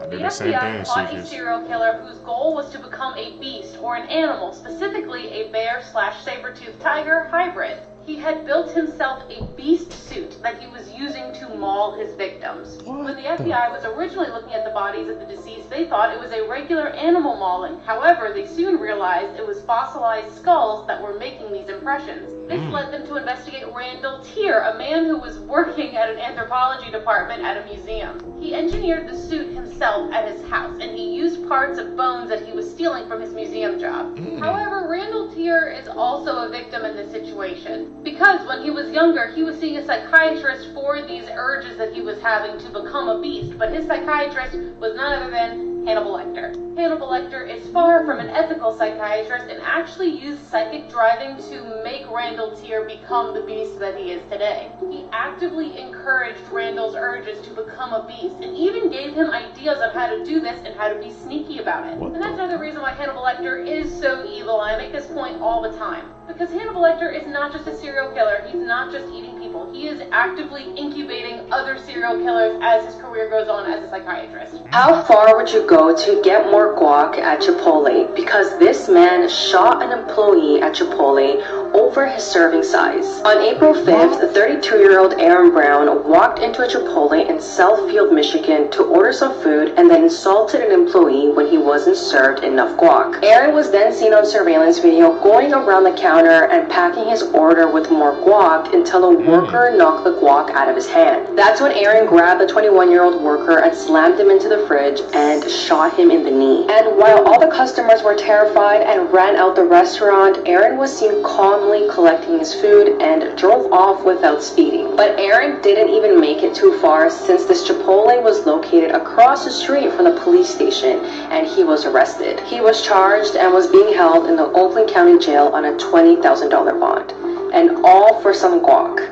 I do The the same FBI thing, caught a seekers. serial killer whose goal was to become a beast or an animal, specifically a bear/saber-toothed tiger hybrid. He had built himself a beast suit that he was using to maul his victims. When the FBI was originally looking at the bodies of the deceased, they thought it was a regular animal mauling. However, they soon realized it was fossilized skulls that were making these impressions. This led them to investigate Randall Tier, a man who was working at an anthropology department at a museum. He engineered the suit himself at his house, and he used parts of bones that he was stealing from his museum job. However, Randall Tier is also a victim in this situation, because when he was younger, he was seeing a psychiatrist for these urges that he was having to become a beast, but his psychiatrist was none other than Hannibal Lecter. Hannibal Lecter is far from an ethical psychiatrist and actually used psychic driving to make Randall Tier become the beast that he is today. He actively encouraged Randall's urges to become a beast and even gave him ideas on how to do this and how to be sneaky about it. And that's another reason why Hannibal Lecter is so evil. I make this point all the time. Because Hannibal Lecter is not just a serial killer, he's not just eating people, he is actively incubating other serial killers as his career goes on as a psychiatrist. How far would you go to get more guac at Chipotle? Because this man shot an employee at Chipotle, over his serving size. On April 5th, 32-year-old Aaron Brown walked into a Chipotle in Southfield, Michigan to order some food and then insulted an employee when he wasn't served enough guac. Aaron was then seen on surveillance video going around the counter and packing his order with more guac until a worker knocked the guac out of his hand. That's when Aaron grabbed the 21-year-old worker and slammed him into the fridge and shot him in the knee. And while all the customers were terrified and ran out the restaurant, Aaron was seen calmly collecting his food and drove off without speeding. But Aaron didn't even make it too far, since this Chipotle was located across the street from the police station, and he was arrested. He was charged and was being held in the Oakland County Jail on a $20,000 bond, and all for some guac.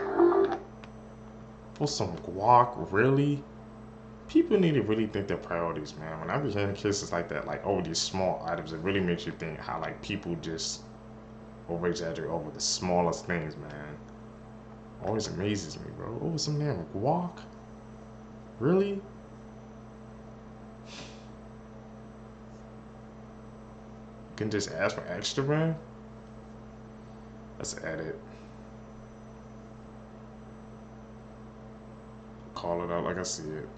For some guac, really? People need to really think their priorities, man. When I be hearing cases like that, like over these small items, it really makes you think how like people just over exaggerate over the smallest things, man. Always amazes me, bro. Oh, some damn guac? Really? You can just ask for extra, man? Let's edit. Call it out like I see it.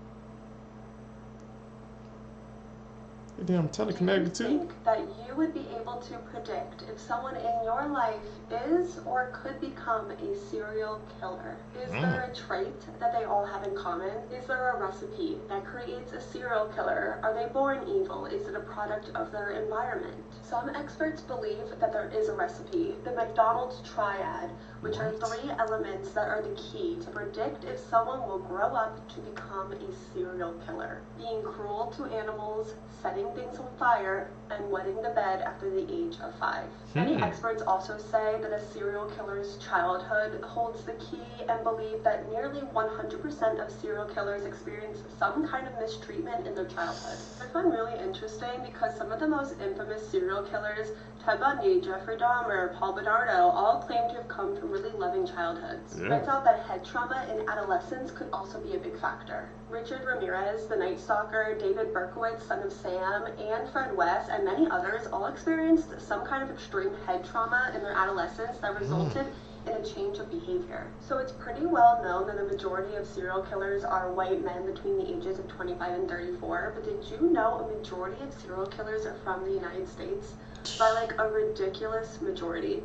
Damn, teleconnected too. Do you think that you would be able to predict if someone in your life is or could become a serial killer? Is there a trait that they all have in common? Is there a recipe that creates a serial killer? Are they born evil? Is it a product of their environment? Some experts believe that there is a recipe, the McDonald's triad, which are 3 elements that are the key to predict if someone will grow up to become a serial killer. Being cruel to animals, setting things on fire, and wetting the bed after the age of 5. Many experts also say that a serial killer's childhood holds the key and believe that nearly 100% of serial killers experience some kind of mistreatment in their childhood. I find really interesting because some of the most infamous serial killers, Ted Bundy, Jeffrey Dahmer, Paul Bernardo, all claim to have come from really loving childhoods. Turns out that head trauma in adolescence could also be a big factor. Richard Ramirez, the Night Stalker, David Berkowitz, son of Sam, and Fred West, and many others all experienced some kind of extreme head trauma in their adolescence that resulted in a change of behavior. So it's pretty well known that the majority of serial killers are white men between the ages of 25 and 34, but did you know a majority of serial killers are from the United States? By like a ridiculous majority.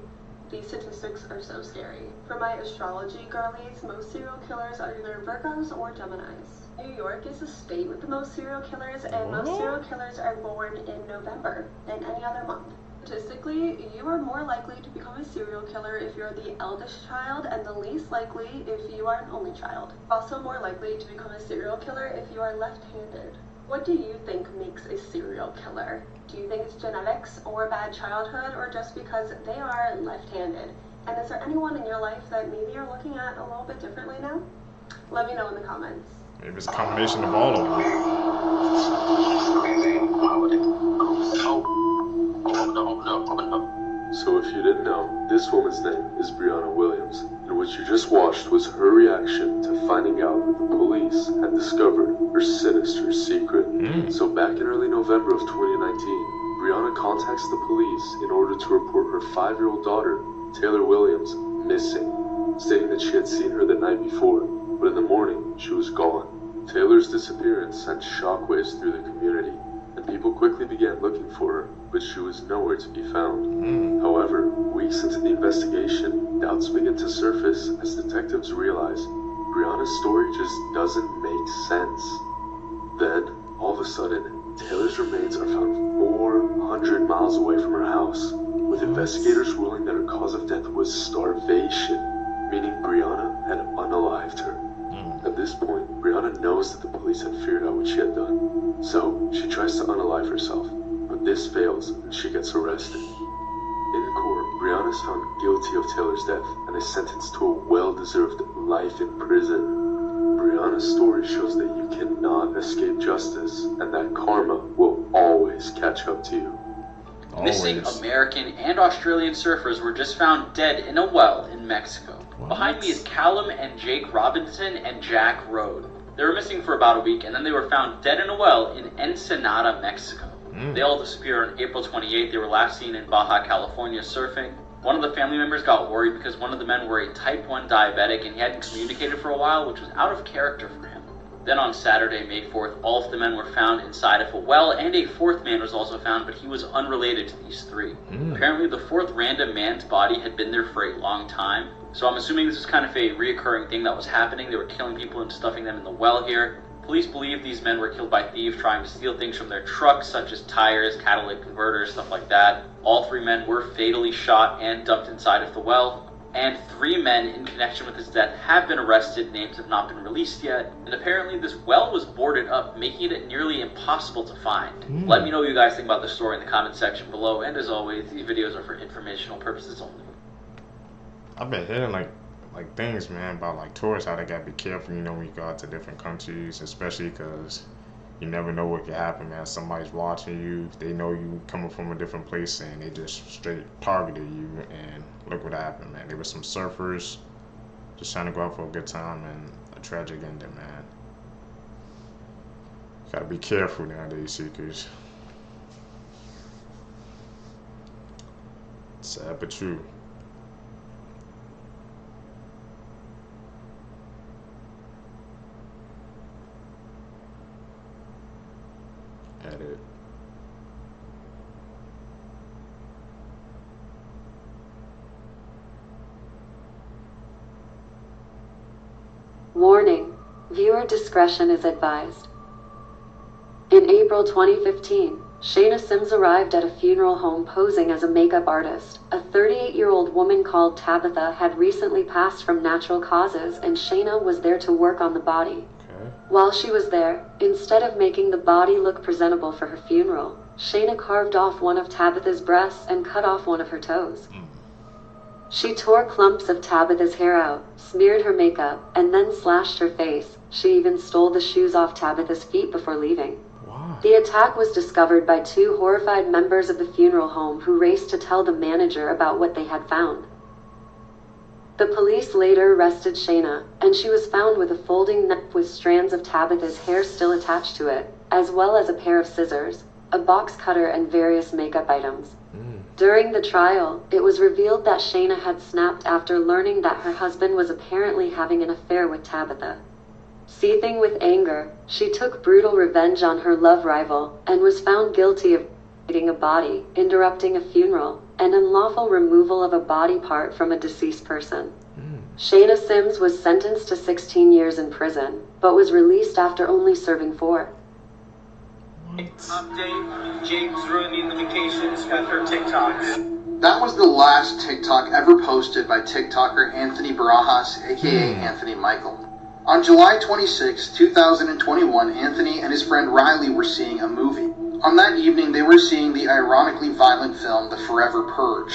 These statistics are so scary. For my astrology girlies, most serial killers are either Virgos or Geminis. New York is the state with the most serial killers, and most serial killers are born in November than any other month. Statistically, you are more likely to become a serial killer if you're the eldest child, and the least likely if you are an only child. Also more likely to become a serial killer if you are left-handed. What do you think makes a serial killer? Do you think it's genetics or bad childhood, or just because they are left-handed? And is there anyone in your life that maybe you're looking at a little bit differently now? Let me know in the comments. Maybe it's a combination of all of them. So if you didn't know, this woman's name is Brianna Williams, and what you just watched was her reaction to finding out that the police had discovered her sinister secret. So back in early November of 2019, Brianna contacts the police in order to report her 5-year-old daughter, Taylor Williams, missing, stating that she had seen her the night before, but in the morning she was gone. Taylor's disappearance sent shockwaves through the community, and people quickly began looking for her, but she was nowhere to be found. However, weeks into the investigation, doubts begin to surface as detectives realize Brianna's story just doesn't make sense. Then, all of a sudden, Taylor's remains are found 400 miles away from her house, with investigators ruling that her cause of death was starvation, meaning Brianna had unalived her. At this point, Brianna knows that the police had figured out what she had done, so she tries to unalive herself, but this fails and she gets arrested. In court, Brianna is found guilty of Taylor's death and is sentenced to a well-deserved life in prison. Brianna's story shows that you cannot escape justice and that karma will always catch up to you. Missing American and Australian surfers were just found dead in a well in Mexico. Behind me is Callum and Jake Robinson and Jack Rode. They were missing for about a week, and then they were found dead in a well in Ensenada, Mexico. They all disappeared on April 28th. They were last seen in Baja California surfing. One of the family members got worried because one of the men were a type 1 diabetic and he hadn't communicated for a while, which was out of character for him. Then on Saturday, May 4th, all of the men were found inside of a well, and a fourth man was also found, but he was unrelated to these three. Apparently, the fourth random man's body had been there for a long time, so I'm assuming this is kind of a reoccurring thing that was happening. They were killing people and stuffing them in the well here. Police believe these men were killed by thieves trying to steal things from their trucks, such as tires, catalytic converters, stuff like that. All three men were fatally shot and dumped inside of the well. And 3 men in connection with his death have been arrested. Names have not been released yet. And apparently this well was boarded up, making it nearly impossible to find. Let me know what you guys think about this story in the comment section below. And as always, these videos are for informational purposes only. I've been hearing like things, man, about like tourists, how they gotta be careful, you know, when you go out to different countries, especially because you never know what could happen, man. Somebody's watching you, they know you coming from a different place, and they just straight targeted you, and look what happened, man. There were some surfers just trying to go out for a good time, and a tragic ending, man. Gotta be careful nowadays, seekers. Sad but true. Edit. Warning, viewer discretion is advised. In April 2015, Shayna Sims arrived at a funeral home posing as a makeup artist. A 38-year-old woman called Tabitha had recently passed from natural causes, and Shayna was there to work on the body. While she was there, instead of making the body look presentable for her funeral, Shayna carved off one of Tabitha's breasts and cut off one of her toes. She tore clumps of Tabitha's hair out, smeared her makeup, and then slashed her face. She even stole the shoes off Tabitha's feet before leaving. The attack was discovered by 2 horrified members of the funeral home who raced to tell the manager about what they had found. The police later arrested Shayna, and she was found with a folding knife with strands of Tabitha's hair still attached to it, as well as a pair of scissors, a box cutter, and various makeup items. During the trial, it was revealed that Shayna had snapped after learning that her husband was apparently having an affair with Tabitha. Seething with anger, she took brutal revenge on her love rival, and was found guilty of eating a body, interrupting a funeral, and unlawful removal of a body part from a deceased person. Shayna Sims was sentenced to 16 years in prison, but was released after only serving 4. Update, James ruining the vacations with her TikToks. That was the last TikTok ever posted by TikToker Anthony Barajas, aka Anthony Michael. On July 26, 2021, Anthony and his friend Riley were seeing a movie. On that evening, they were seeing the ironically violent film The Forever Purge,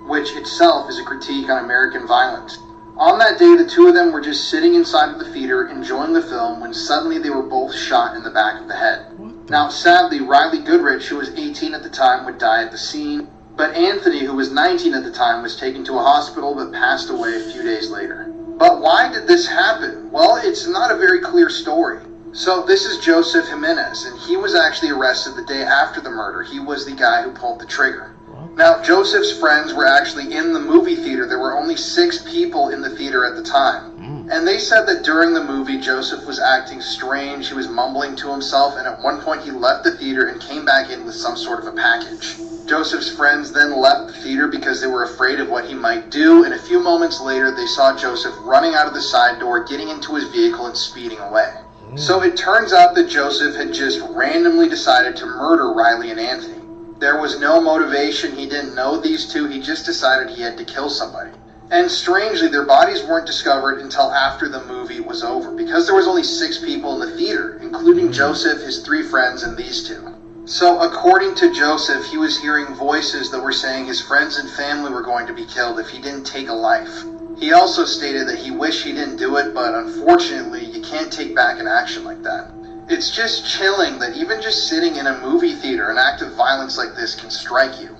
which itself is a critique on American violence. On that day, the two of them were just sitting inside of the theater enjoying the film when suddenly they were both shot in the back of the head. Now, sadly, Riley Goodrich, who was 18 at the time, would die at the scene, but Anthony, who was 19 at the time, was taken to a hospital but passed away a few days later. But why did this happen? Well, it's not a very clear story. So this is Joseph Jimenez, and he was actually arrested the day after the murder. He was the guy who pulled the trigger. Now, Joseph's friends were actually in the movie theater. There were only 6 people in the theater at the time. And they said that during the movie, Joseph was acting strange. He was mumbling to himself, and at one point he left the theater and came back in with some sort of a package. Joseph's friends then left the theater because they were afraid of what he might do, and a few moments later they saw Joseph running out of the side door, getting into his vehicle and speeding away. So it turns out that Joseph had just randomly decided to murder Riley and Anthony. There was no motivation, he didn't know these two, he just decided he had to kill somebody. And strangely, their bodies weren't discovered until after the movie was over, because there was only 6 people in the theater, including Joseph, his 3 friends, and these 2. So according to Joseph, he was hearing voices that were saying his friends and family were going to be killed if he didn't take a life. He also stated that he wished he didn't do it, but unfortunately, you can't take back an action like that. It's just chilling that even just sitting in a movie theater, an act of violence like this can strike you.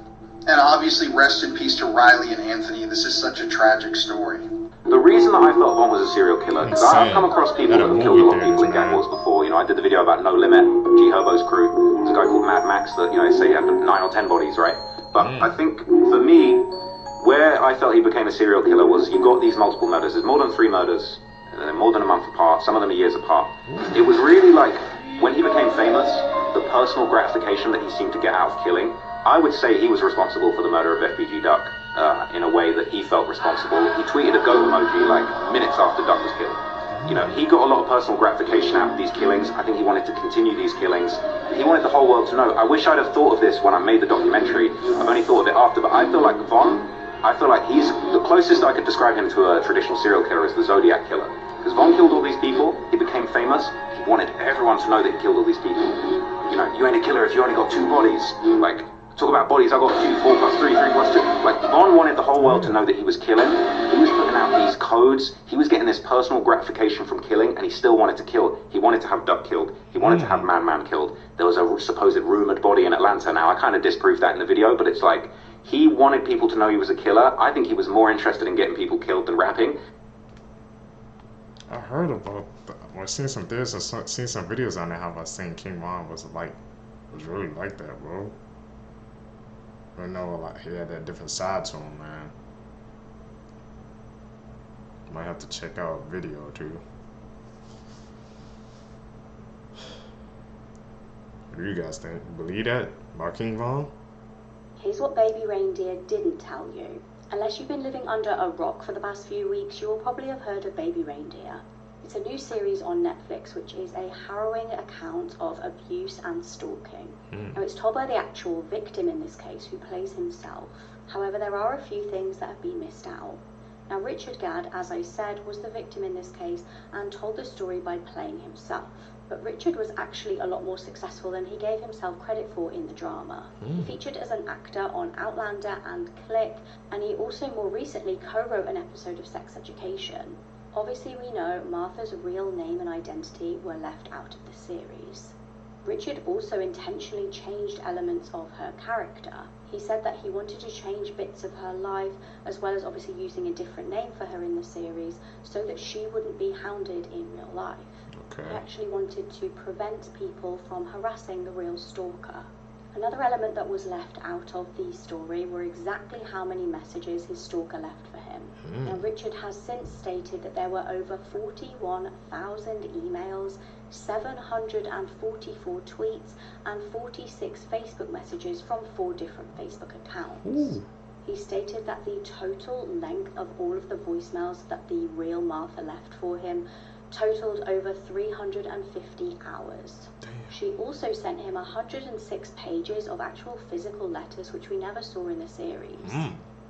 And obviously, rest in peace to Riley and Anthony. This is such a tragic story. The reason that I felt Von was a serial killer, because I've come across people that have killed a lot of people in gang wars before. You know, I did the video about No Limit, G Herbo's crew. There's a guy called Mad Max that, you know, they say he had 9 or 10 bodies, right? But I think, for me, Where I felt he became a serial killer was you got these multiple murders. There's more than 3 murders, more than a month apart, some of them are years apart. It was really like, when he became famous, the personal gratification that he seemed to get out of killing, I would say he was responsible for the murder of FBG Duck in a way that he felt responsible. He tweeted a goat emoji like minutes after Duck was killed. You know, he got a lot of personal gratification out of these killings. I think he wanted to continue these killings. He wanted the whole world to know. I wish I'd have thought of this when I made the documentary. I've only thought of it after, but I feel like I feel like he's the closest I could describe him to a traditional serial killer is the Zodiac Killer. Because Von killed all these people, he became famous, he wanted everyone to know that he killed all these people. You know, you ain't a killer if you only got 2 bodies. Like, talk about bodies, I got 2, 4 plus 3, 3 plus 2. Like, Von wanted the whole world to know that he was killing. He was putting out these codes, he was getting this personal gratification from killing, and he still wanted to kill. He wanted to have Duck killed. He wanted to have Man killed. There was a supposed rumored body in Atlanta. Now, I kind of disproved that in the video, but it's like, he wanted people to know he was a killer. I think he was more interested in getting people killed than rapping. I heard about that. Well, I've seen some videos on it, how I seen King Von was really like that, bro. I know, like, he had that different side to him, man. Might have to check out a video or two. What do you guys think? Believe that about King Von? Here's what Baby Reindeer didn't tell you. Unless you've been living under a rock for the past few weeks, you will probably have heard of Baby Reindeer. It's a new series on Netflix, which is a harrowing account of abuse and stalking. Now, it's told by the actual victim in this case, who plays himself. However, there are a few things that have been missed out. Now, Richard Gadd, as I said, was the victim in this case and told the story by playing himself. But Richard was actually a lot more successful than he gave himself credit for in the drama. He featured as an actor on Outlander and Click, and he also more recently co-wrote an episode of Sex Education. Obviously, we know Martha's real name and identity were left out of the series. Richard also intentionally changed elements of her character. He said that he wanted to change bits of her life, as well as obviously using a different name for her in the series, so that she wouldn't be hounded in real life. He actually wanted to prevent people from harassing the real stalker. Another element that was left out of the story were exactly how many messages his stalker left for him. Now, Richard has since stated that there were over 41,000 emails, 744 tweets, and 46 Facebook messages from 4 different Facebook accounts. He stated that the total length of all of the voicemails that the real Martha left for him totaled over 350 hours. She also sent him 106 pages of actual physical letters, which we never saw in the series.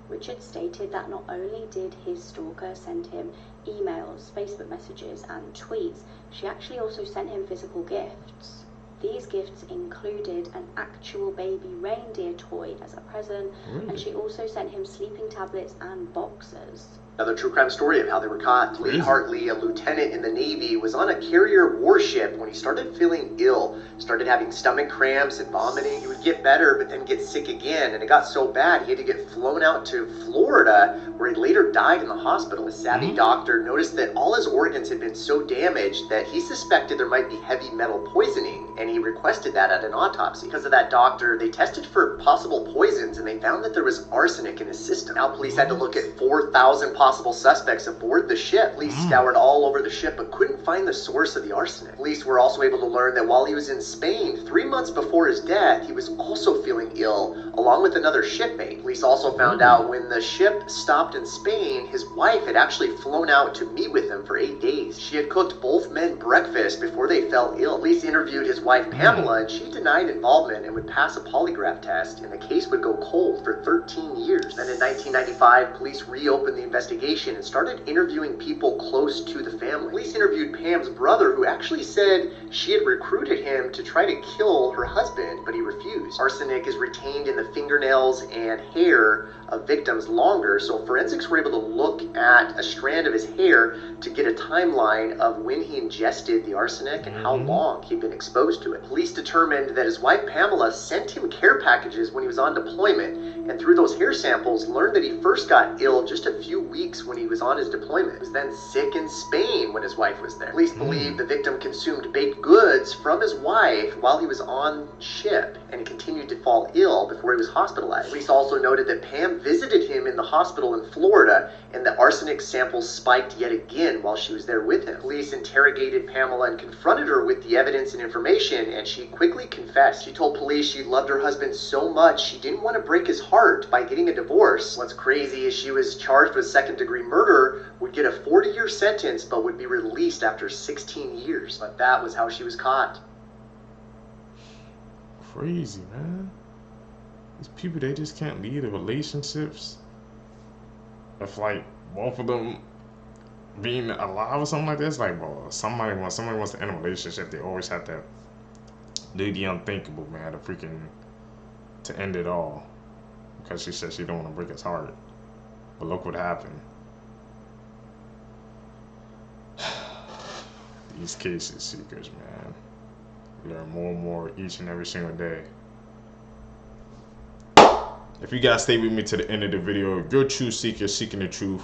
Richard stated that not only did his stalker send him emails, Facebook messages, and tweets, she actually also sent him physical gifts. These gifts included an actual baby reindeer toy as a present, and she also sent him sleeping tablets and boxers. Another true crime story of how they were caught. Lee Hartley, a lieutenant in the Navy, was on a carrier warship when he started feeling ill. Started having stomach cramps and vomiting. He would get better, but then get sick again. And it got so bad, he had to get flown out to Florida, where he later died in the hospital. A savvy doctor noticed that all his organs had been so damaged that he suspected there might be heavy metal poisoning, and he requested that at an autopsy. Because of that doctor, they tested for possible poisons, and they found that there was arsenic in his system. Now police had to look at 4,000 possible suspects aboard the ship. Police scoured all over the ship but couldn't find the source of the arsenic. Police were also able to learn that while he was in Spain 3 months before his death, he was also feeling ill along with another shipmate. Police also found out when the ship stopped in Spain, his wife had actually flown out to meet with him for 8 days. She had cooked both men breakfast before they fell ill. Police interviewed his wife Pamela, and she denied involvement and would pass a polygraph test, and the case would go cold for 13 years. Then in 1995, police reopened the investigation and started interviewing people close to the family. Police interviewed Pam's brother, who actually said she had recruited him to try to kill her husband, but he refused. Arsenic is retained in the fingernails and hair of victims longer, so forensics were able to look at a strand of his hair to get a timeline of when he ingested the arsenic and how long he'd been exposed to it. Police determined that his wife Pamela sent him care packages when he was on deployment, and through those hair samples learned that he first got ill just a few weeks when he was on his deployment. He was then sick in Spain when his wife was there. Police believe the victim consumed baked goods from his wife while he was on ship, and he continued to fall ill before he he was hospitalized. Police also noted that Pam visited him in the hospital in Florida, and the arsenic samples spiked yet again while she was there with him. Police interrogated Pamela and confronted her with the evidence and information, and she quickly confessed. She told police she loved her husband so much she didn't want to break his heart by getting a divorce. What's crazy is she was charged with second-degree murder, would get a 40-year sentence, but would be released after 16 years. But that was how she was caught. Crazy, man. These people, they just can't lead the relationships. If like both of them being alive or something like that, it's like, bro, when somebody wants to end a relationship, they always have to do the unthinkable, man, to end it all. Because she said she don't want to break his heart. But look what happened. These cases seekers, man. We learn more and more each and every single day. If you guys stay with me to the end of the video, if you're a truth seeker seeking the truth,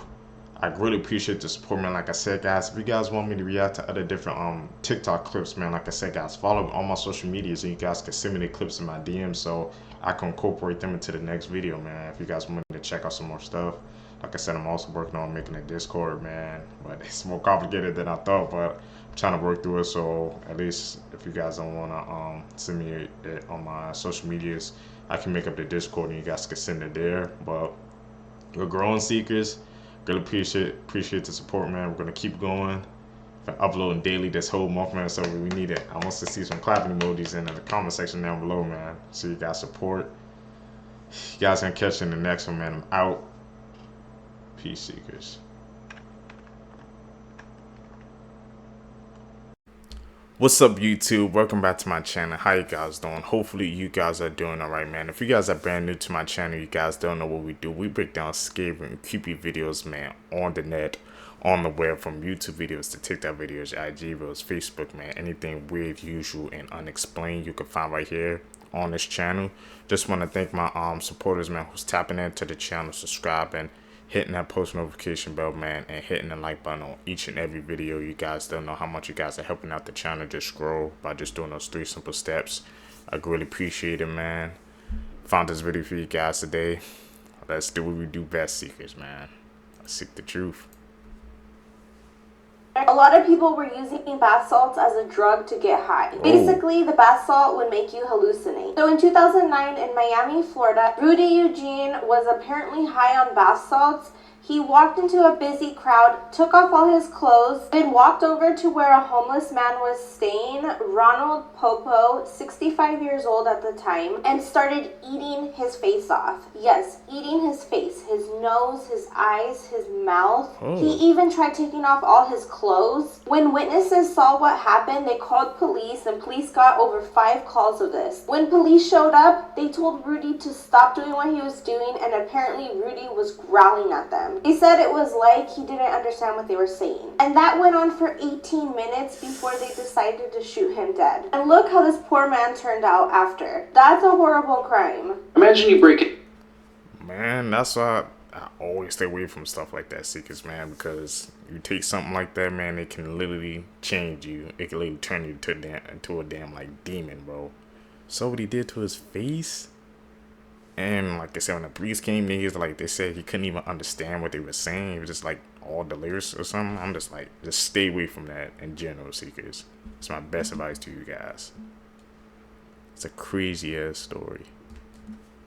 I really appreciate the support, man. Like I said, guys, if you guys want me to react to other different TikTok clips, man, like I said, guys, follow me on my social medias and you guys can send me the clips in my DM so I can incorporate them into the next video, man. If you guys want me to check out some more stuff, like I said, I'm also working on making a Discord, man, but it's more complicated than I thought, but I'm trying to work through it. So at least if you guys don't want to send me it on my social medias, I can make up the Discord and you guys can send it there. But we're growing seekers. Really appreciate the support, man. We're gonna keep going. Been uploading daily this whole month, man. So we need it. I want to see some clapping emojis in the comment section down below, man. So you guys support. You guys gonna catch you in the next one, man. I'm out. Peace, seekers. What's up, YouTube? Welcome back to my channel. How you guys doing? Hopefully you guys are doing alright, man. If you guys are brand new to my channel, you guys don't know what we do. We break down scary and creepy videos, man, on the net, on the web, from YouTube videos to TikTok videos, IG videos, Facebook, man. Anything weird, usual, and unexplained you can find right here on this channel. Just want to thank my supporters, man, who's tapping into the channel, subscribing, hitting that post notification bell, man, and hitting the like button on each and every video. You guys don't know how much you guys are helping out the channel just grow by just doing those 3 simple steps. I really appreciate it, man. Found this video for you guys today. Let's do what we do best, seekers, man. Let's seek the truth. A lot of people were using bath salts as a drug to get high. Basically, the bath salt would make you hallucinate. So in 2009 in Miami, Florida, Rudy Eugene was apparently high on bath salts. He walked into a busy crowd, took off all his clothes, then walked over to where a homeless man was staying, Ronald Popo, 65 years old at the time, and started eating his face off. Yes, eating his face, his nose, his eyes, his mouth. He even tried taking off all his clothes. When witnesses saw what happened, they called police, and police got over 5 calls of this. When police showed up, they told Rudy to stop doing what he was doing, and apparently Rudy was growling at them. He said it was like he didn't understand what they were saying. And that went on for 18 minutes before they decided to shoot him dead. And look how this poor man turned out after. That's a horrible crime. Imagine you break it. Man, that's why I always stay away from stuff like that, seekers, man, because you take something like that, man, it can literally change you. It can literally turn you into a damn like demon, bro. So what he did to his face? And like I said, when the police came, they said he couldn't even understand what they were saying. It was just like all delirious or something. I'm just like, just stay away from that in general, seekers. It's my best advice to you guys. It's a crazy ass story.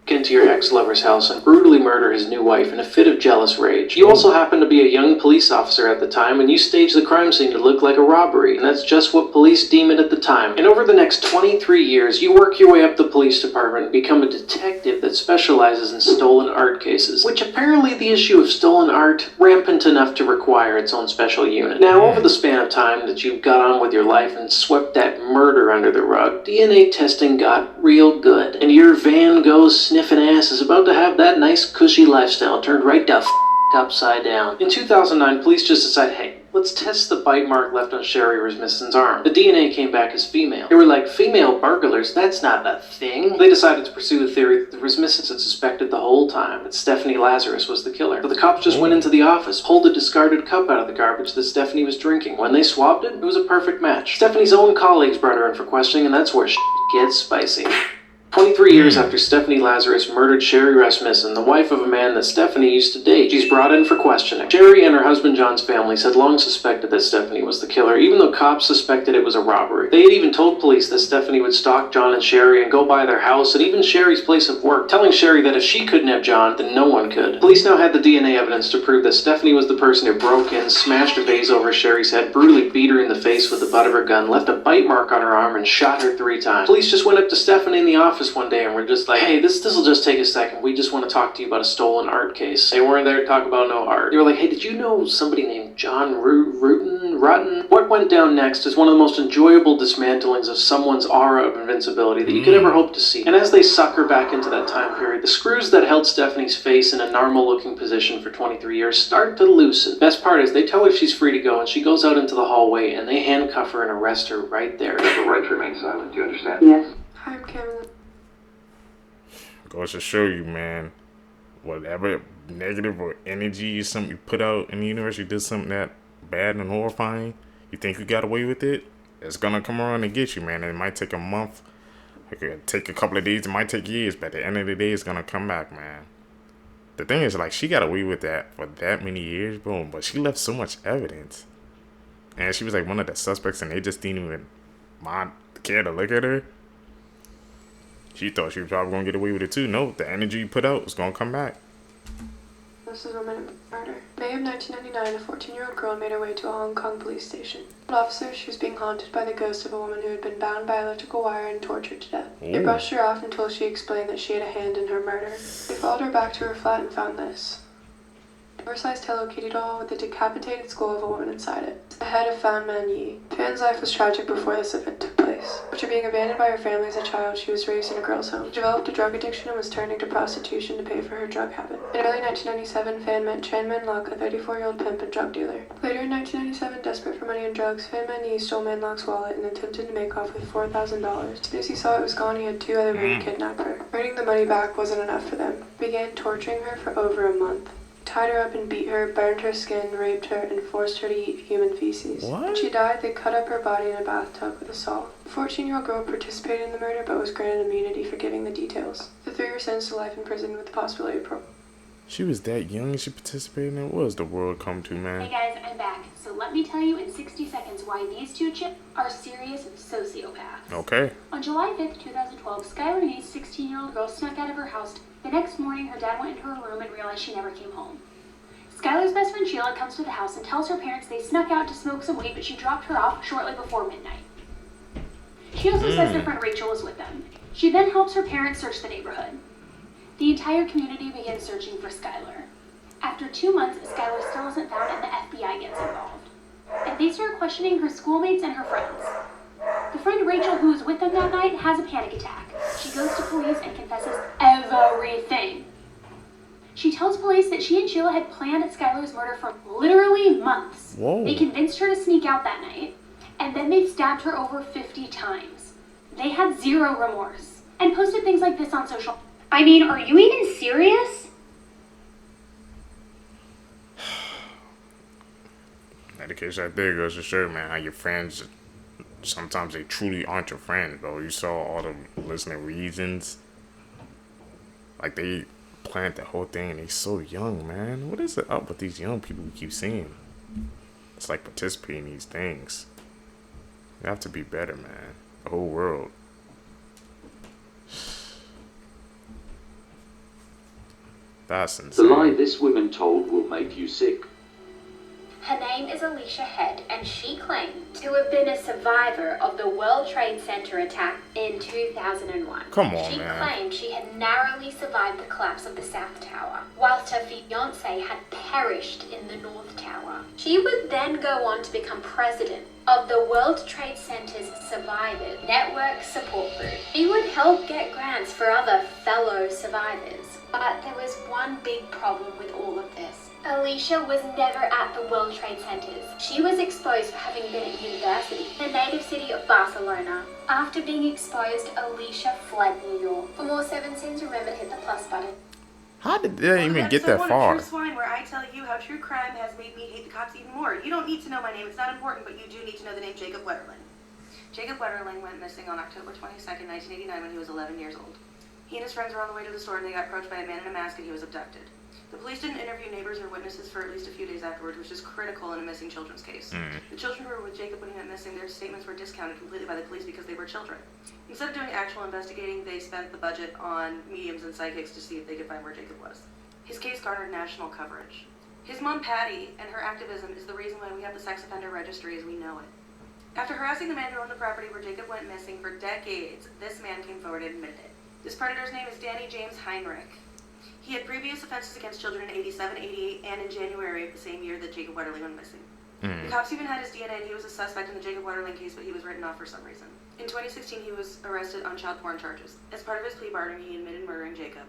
Into your ex-lover's house and brutally murder his new wife in a fit of jealous rage. You also happen to be a young police officer at the time, and you stage the crime scene to look like a robbery, and that's just what police deem it at the time. And over the next 23 years, you work your way up the police department and become a detective that specializes in stolen art cases, which apparently the issue of stolen art rampant enough to require its own special unit. Now, over the span of time that you've got on with your life and swept that murder under the rug, DNA testing got real good, and your Van Gogh sniffing ass is about to have that nice cushy lifestyle turned right the upside down. In 2009, police just decided, hey, let's test the bite mark left on Sherry Rasmussen's arm. The DNA came back as female. They were like, female burglars? That's not a thing. They decided to pursue the theory that the Rasmussens had suspected the whole time that Stephanie Lazarus was the killer. So the cops just went into the office, pulled a discarded cup out of the garbage that Stephanie was drinking. When they swabbed it, it was a perfect match. Stephanie's own colleagues brought her in for questioning, and that's where shit gets spicy. 23 years after Stephanie Lazarus murdered Sherry Rasmussen, the wife of a man that Stephanie used to date, she's brought in for questioning. Sherry and her husband John's families had long suspected that Stephanie was the killer, even though cops suspected it was a robbery. They had even told police that Stephanie would stalk John and Sherry and go by their house and even Sherry's place of work, telling Sherry that if she couldn't have John, then no one could. Police now had the DNA evidence to prove that Stephanie was the person who broke in, smashed a vase over Sherry's head, brutally beat her in the face with the butt of her gun, left a bite mark on her arm, and shot her 3 times. Police just went up to Stephanie in the office one day and were just like, hey, this will just take a second. We just want to talk to you about a stolen art case. They weren't there to talk about no art. They were like, hey, did you know somebody named John Rutten? What went down next is one of the most enjoyable dismantlings of someone's aura of invincibility that you could ever hope to see. And as they suck her back into that time period, the screws that held Stephanie's face in a normal-looking position for 23 years start to loosen. Best part is they tell her she's free to go, and she goes out into the hallway, and they handcuff her and arrest her right there. You have the right to remain silent. Do you understand? Yes. Hi, I'm Cameron. Goes to show you, man, whatever negative or energy or something you put out in the universe, you did something that bad and horrifying, you think you got away with it, it's gonna come around and get you, man. And it might take a month, it could take a couple of days, it might take years, but at the end of the day, it's gonna come back, man. The thing is, like, she got away with that for that many years, boom, but she left so much evidence. And she was like one of the suspects, and they just didn't even care to look at her. She thought she was probably going to get away with it too. No, the energy you put out was going to come back. This is woman murder. May of 1999, a 14-year-old girl made her way to a Hong Kong police station. An officer, she was being haunted by the ghost of a woman who had been bound by electrical wire and tortured to death. They brushed her off until she explained that she had a hand in her murder. They followed her back to her flat and found this. An oversized Hello Kitty doll with the decapitated skull of a woman inside it. It's the head of Fan Man Yi. Fan's life was tragic before this event took place. After being abandoned by her family as a child, she was raised in a girls' home. She developed a drug addiction and was turning to prostitution to pay for her drug habit. In early 1997, Fan met Chan Man Lok, a 34-year-old pimp and drug dealer. Later in 1997, desperate for money and drugs, Fan Man Yi stole Man Lok's wallet and attempted to make off with $4,000. As soon as he saw it was gone, he had 2 other men kidnap her. Earning the money back wasn't enough for them. He began torturing her for over a month. Tied her up and beat her, burned her skin, raped her, and forced her to eat human feces. When she died, they cut up her body in a bathtub with a saw. The 14-year-old girl participated in the murder but was granted immunity for giving the details. The 3 were sentenced to life in prison with the possibility of parole. She was that young and she participated in it. What does the world come to, man? Hey guys, I'm back. So let me tell you in 60 seconds why these 2 chicks are serious sociopaths. Okay. On July 5th, 2012, Skylar Nee's 16-year-old girl snuck out of her house. The next morning, her dad went into her room and realized she never came home. Skylar's best friend Sheila comes to the house and tells her parents they snuck out to smoke some weed, but she dropped her off shortly before midnight. She also says their friend Rachel was with them. She then helps her parents search the neighborhood. The entire community begins searching for Skylar. After 2 months, Skylar still isn't found and the FBI gets involved. And they start questioning her schoolmates and her friends. The friend Rachel, who was with them that night, has a panic attack. She goes to police and confesses everything. She tells police that she and Sheila had planned Skylar's murder for literally months. Whoa. They convinced her to sneak out that night, and then they stabbed her over 50 times. They had 0 remorse, and posted things like this on social. I mean, are you even serious? That case right there goes to show, man, how your friends, sometimes they truly aren't your friends, bro. You saw all the listening reasons. Like, they plant the whole thing and they so young, man. What is it up with these young people we keep seeing? It's like participating in these things. You have to be better, man. The whole world. That's insane. The lie this woman told will make you sick. Her name is Alicia Head, and she claimed to have been a survivor of the World Trade Center attack in 2001. Come on, she man. claimed she had narrowly survived the collapse of the South Tower, whilst her fiancé had perished in the North Tower. She would then go on to become president of the World Trade Center's Survivors Network Support Group. She would help get grants for other fellow survivors. But there was one big problem with all of this. Alicia was never at the World Trade Centers. She was exposed for having been at university in the native city of Barcelona. After being exposed, Alicia fled New York. For more 7 Sins, remember to hit the plus button. How did they even get that far? True Swine, where I tell you how true crime has made me hate the cops even more. You don't need to know my name, it's not important, but you do need to know the name Jacob Wetterlin. Jacob Wetterling went missing on October 22nd, 1989 when he was 11 years old. He and his friends were on the way to the store and they got approached by a man in a mask and he was abducted. The police didn't interview neighbors or witnesses for at least a few days afterwards, which is critical in a missing children's case. The children who were with Jacob when he went missing, their statements were discounted completely by the police because they were children. Instead of doing actual investigating, they spent the budget on mediums and psychics to see if they could find where Jacob was. His case garnered national coverage. His mom, Patty, and her activism is the reason why we have the sex offender registry as we know it. After harassing the man who owned the property where Jacob went missing for decades, this man came forward and admitted it. This predator's name is Danny James Heinrich. He had previous offenses against children in 87, 88, and in January of the same year that Jacob Wetterling went missing. The cops even had his DNA and he was a suspect in the Jacob Wetterling case, but he was written off for some reason. In 2016, he was arrested on child porn charges. As part of his plea bargain, he admitted murdering Jacob.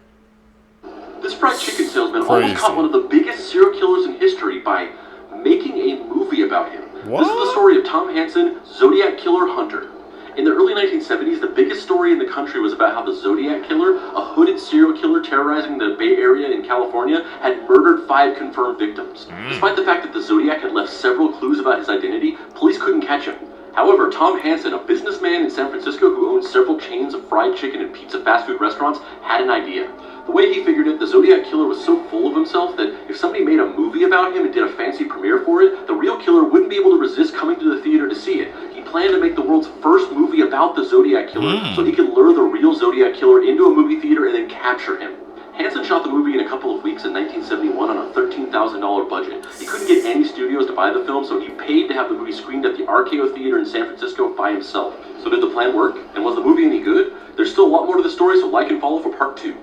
This fried chicken salesman almost caught one of the biggest serial killers in history by making a movie about him. What? This is the story of Tom Hansen, Zodiac Killer Hunter. In the early 1970s, the biggest story in the country was about how the Zodiac Killer, a hooded serial killer terrorizing the Bay Area in California, had murdered 5 confirmed victims. Despite the fact that the Zodiac had left several clues about his identity, police couldn't catch him. However, Tom Hansen, a businessman in San Francisco who owns several chains of fried chicken and pizza fast food restaurants, had an idea. The way he figured it, the Zodiac Killer was so full of himself that if somebody made a movie about him and did a fancy premiere for it, the real killer wouldn't be able to resist coming to the theater to see it. He planned to make the world's first movie about the Zodiac Killer so he could lure the real Zodiac Killer into a movie theater and then capture him. Hansen shot the movie in a couple of weeks in 1971 on a $13,000 budget. He couldn't get any studios to buy the film, so he paid to have the movie screened at the RKO Theater in San Francisco by himself. So did the plan work? And was the movie any good? There's still a lot more to the story, so like and follow for part 2.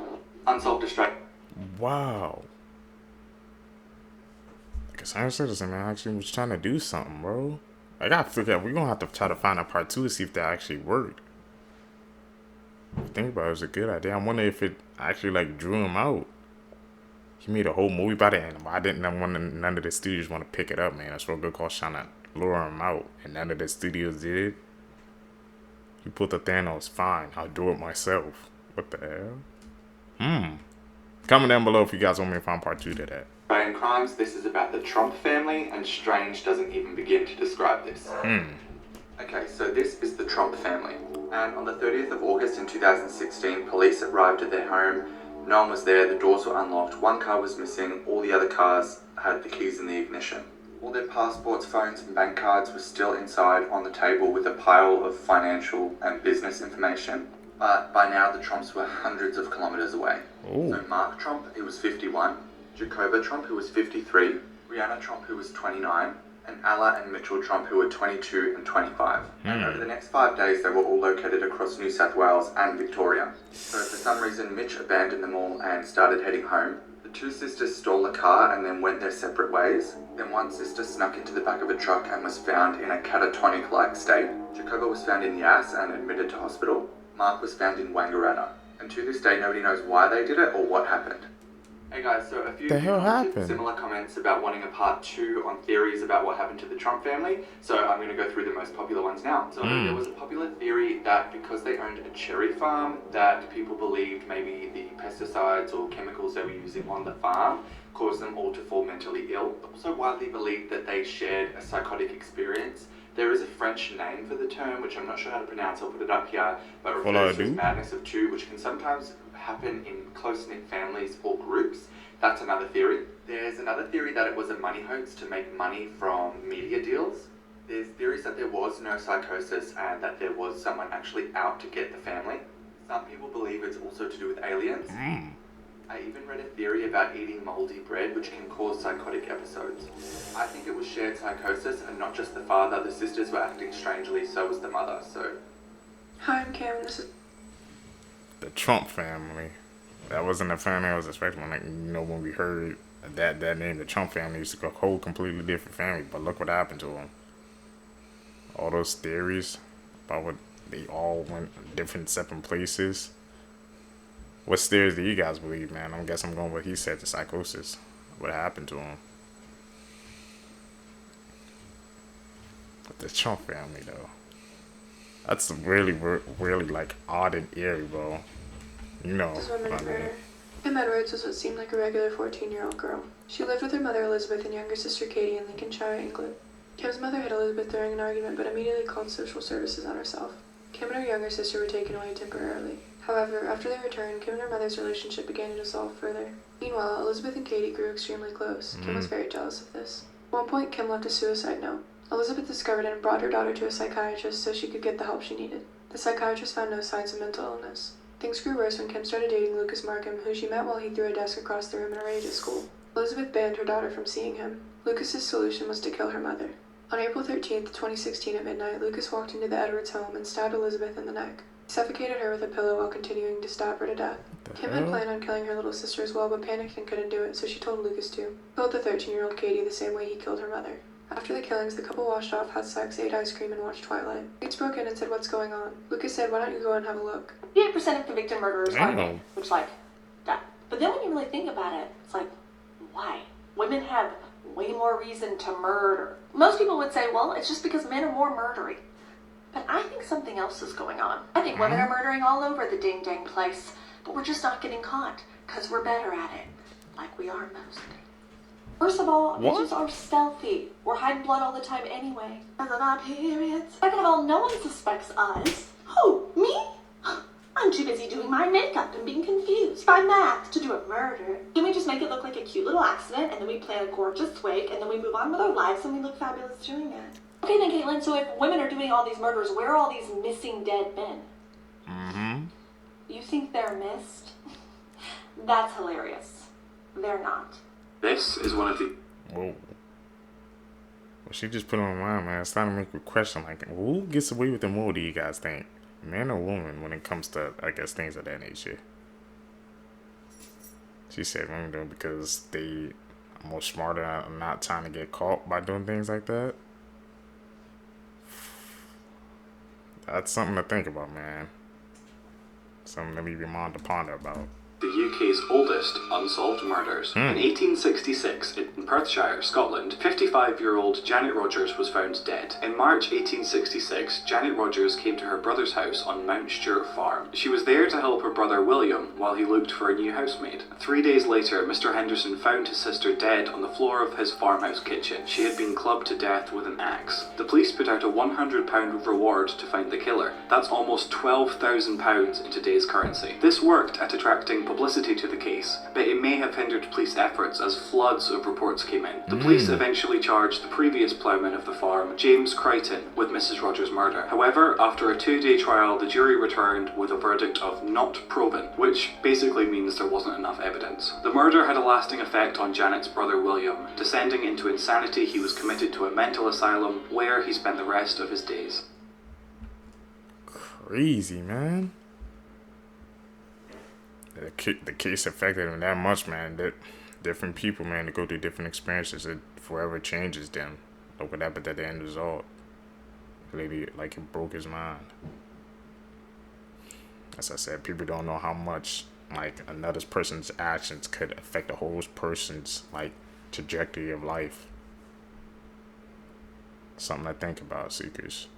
Unsolved Distraction. Wow. Like a science citizen, man, actually was trying to do something, bro. I gotta figure out, we're gonna have to try to find out part 2 to see if that actually worked. Think about it, was a good idea. I'm wondering if it actually like drew him out. He made a whole movie about it, and I didn't want none of the studios want to pick it up, man. That's what good call trying to lure him out, and none of the studios did. He put the Thanos, fine, I'll do it myself. What the hell? Comment down below if you guys want me to find part 2 to that. Australian crimes. This is about the Trump family, and strange doesn't even begin to describe this. Okay, so this is the Trump family. And on the 30th of August in 2016, police arrived at their home. No one was there, the doors were unlocked, one car was missing, all the other cars had the keys in the ignition. All their passports, phones and bank cards were still inside on the table with a pile of financial and business information. But by now the Trumps were hundreds of kilometers away. So Mark Trump, who was 51, Jacoba Trump, who was 53, Brianna Trump, who was 29, and Alla and Mitchell Trump, who were 22 and 25. And over the next 5 days, they were all located across New South Wales and Victoria. So for some reason, Mitch abandoned them all and started heading home. The 2 sisters stole a car and then went their separate ways. Then one sister snuck into the back of a truck and was found in a catatonic-like state. Jacoba was found in Yass and admitted to hospital. Mark was found in Wangaratta. And to this day, nobody knows why they did it or what happened. Hey guys, so a few people had similar comments about wanting a part 2 on theories about what happened to the Trump family, so I'm going to go through the most popular ones now. So there was a popular theory that because they owned a cherry farm, that people believed maybe the pesticides or chemicals they were using on the farm caused them all to fall mentally ill. Also widely believed that they shared a psychotic experience. There is a French name for the term, which I'm not sure how to pronounce, I'll put it up here, but refers to madness of two, which can sometimes happen in close-knit families or groups. That's another theory. There's another theory that it was a money hoax to make money from media deals. There's theories that there was no psychosis and that there was someone actually out to get the family. Some people believe it's also to do with aliens. I even read a theory about eating moldy bread, which can cause psychotic episodes. I think it was shared psychosis and not just the father. The sisters were acting strangely, so was the mother, so... Hi, I'm Cam, this is... The Trump family. That wasn't the family I was expecting. Like, you know, when we heard that name, the Trump family, used to go a whole completely different family. But look what happened to them. All those theories about what they all went different separate places. What theories do you guys believe, man? I guess I'm going with what he said, the psychosis. What happened to him? But the Trump family, though. That's really, really, like, odd and eerie, bro. You know what I mean. Emma Rhodes was what seemed like a regular 14-year-old girl. She lived with her mother Elizabeth and younger sister Katie in Lincolnshire, England. Kim's mother hid Elizabeth during an argument, but immediately called social services on herself. Kim and her younger sister were taken away temporarily. However, after they returned, Kim and her mother's relationship began to dissolve further. Meanwhile, Elizabeth and Katie grew extremely close. Kim was very jealous of this. At one point, Kim left a suicide note. Elizabeth discovered it and brought her daughter to a psychiatrist so she could get the help she needed. The psychiatrist found no signs of mental illness. Things grew worse when Kim started dating Lucas Markham, who she met while he threw a desk across the room in a rage at school. Elizabeth banned her daughter from seeing him. Lucas's solution was to kill her mother. On April 13th, 2016 at midnight, Lucas walked into the Edwards home and stabbed Elizabeth in the neck. He suffocated her with a pillow while continuing to stab her to death. Kim had planned on killing her little sister as well, but panicked and couldn't do it, so she told Lucas to. He killed the 13-year-old Katie the same way he killed her mother. After the killings, the couple washed off, had sex, ate ice cream, and watched Twilight. Gates broke in and said, "What's going on?" Lucas said, "Why don't you go and have a look?" 58% of convicted murderers are men, which, like, that. But then when you really think about it, it's like, why? Women have way more reason to murder. Most people would say, well, it's just because men are more murdery. But I think something else is going on. I think women are murdering all over the ding-dang place, but we're just not getting caught, because we're better at it, like we are most. First of all, bitches are stealthy. We're hiding blood all the time anyway. Because of our periods. Second of all, no one suspects us. Who? Me? I'm too busy doing my makeup and being confused by math to do a murder. Can we just make it look like a cute little accident, and then we plan a gorgeous wake, and then we move on with our lives, and we look fabulous doing it? Okay then, Caitlin, so if women are doing all these murders, where are all these missing dead men? You think they're missed? That's hilarious. They're not. This is one of the... Whoa. Well, she just put on my mind, man. It's starting to make me question, like, who gets away with it more, do you guys think? Man or woman when it comes to, I guess, things of that nature? She said women do it because they are more smarter and not trying to get caught by doing things like that. That's something to think about, man. Something to leave your mind to ponder about. The UK's oldest unsolved murders. In 1866, in Perthshire, Scotland, 55-year-old Janet Rogers was found dead. In March 1866, Janet Rogers came to her brother's house on Mount Stewart Farm. She was there to help her brother William while he looked for a new housemaid. 3 days later, Mr. Henderson found his sister dead on the floor of his farmhouse kitchen. She had been clubbed to death with an axe. The police put out a £100 reward to find the killer. That's almost £12,000 in today's currency. This worked at attracting publicity to the case, but it may have hindered police efforts as floods of reports came in. The police eventually charged the previous ploughman of the farm, James Crichton, with Mrs. Rogers' murder. However, after a 2-day trial, the jury returned with a verdict of not proven, which basically means there wasn't enough evidence. The murder had a lasting effect on Janet's brother William. Descending into insanity, he was committed to a mental asylum where he spent the rest of his days. Crazy, man. The case affected them that much, man. That different people, man, to go through different experiences, it forever changes them. Look what happened at the end result. Lady, like, it broke his mind. As I said, people don't know how much, like, another person's actions could affect a whole person's, like, trajectory of life. Something to think about, seekers.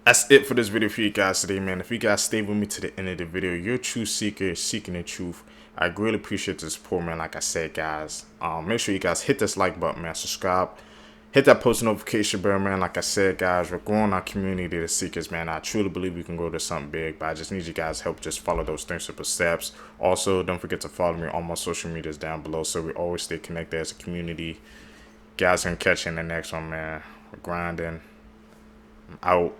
That's it for this video for you guys today, man. If you guys stay with me to the end of the video, you're a true seeker seeking the truth. I greatly appreciate the support, man. Like I said, guys, make sure you guys hit this like button, man. Subscribe, hit that post notification bell, man. Like I said, guys, we're growing our community, the seekers, man. I truly believe we can go to something big, but I just need you guys' help. Just follow those 3 simple steps. Also, don't forget to follow me on my social medias down below, so we always stay connected as a community. Guys, can catch you in the next one, man. We're grinding. I'm out.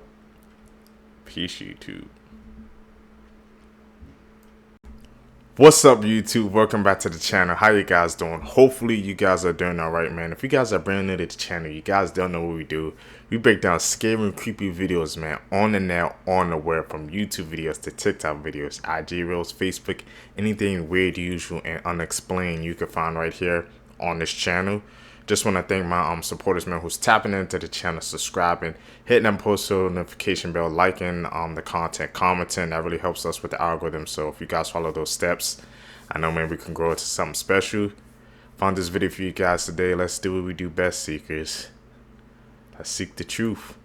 Peace, YouTube. What's up, YouTube? Welcome back to the channel. How you guys doing? Hopefully you guys are doing all right, man. If you guys are brand new to the channel, you guys don't know what we do. We break down scary and creepy videos, man, on the net, on the web, from YouTube videos to TikTok videos, IG Reels, Facebook, anything weird, usual, and unexplained you can find right here on this channel. Just want to thank my supporters, man, who's tapping into the channel, subscribing, hitting that post notification bell, liking the content, commenting. That really helps us with the algorithm. So if you guys follow those steps, I know, man, we can grow into something special. Found this video for you guys today. Let's do what we do best, seekers. Let's seek the truth.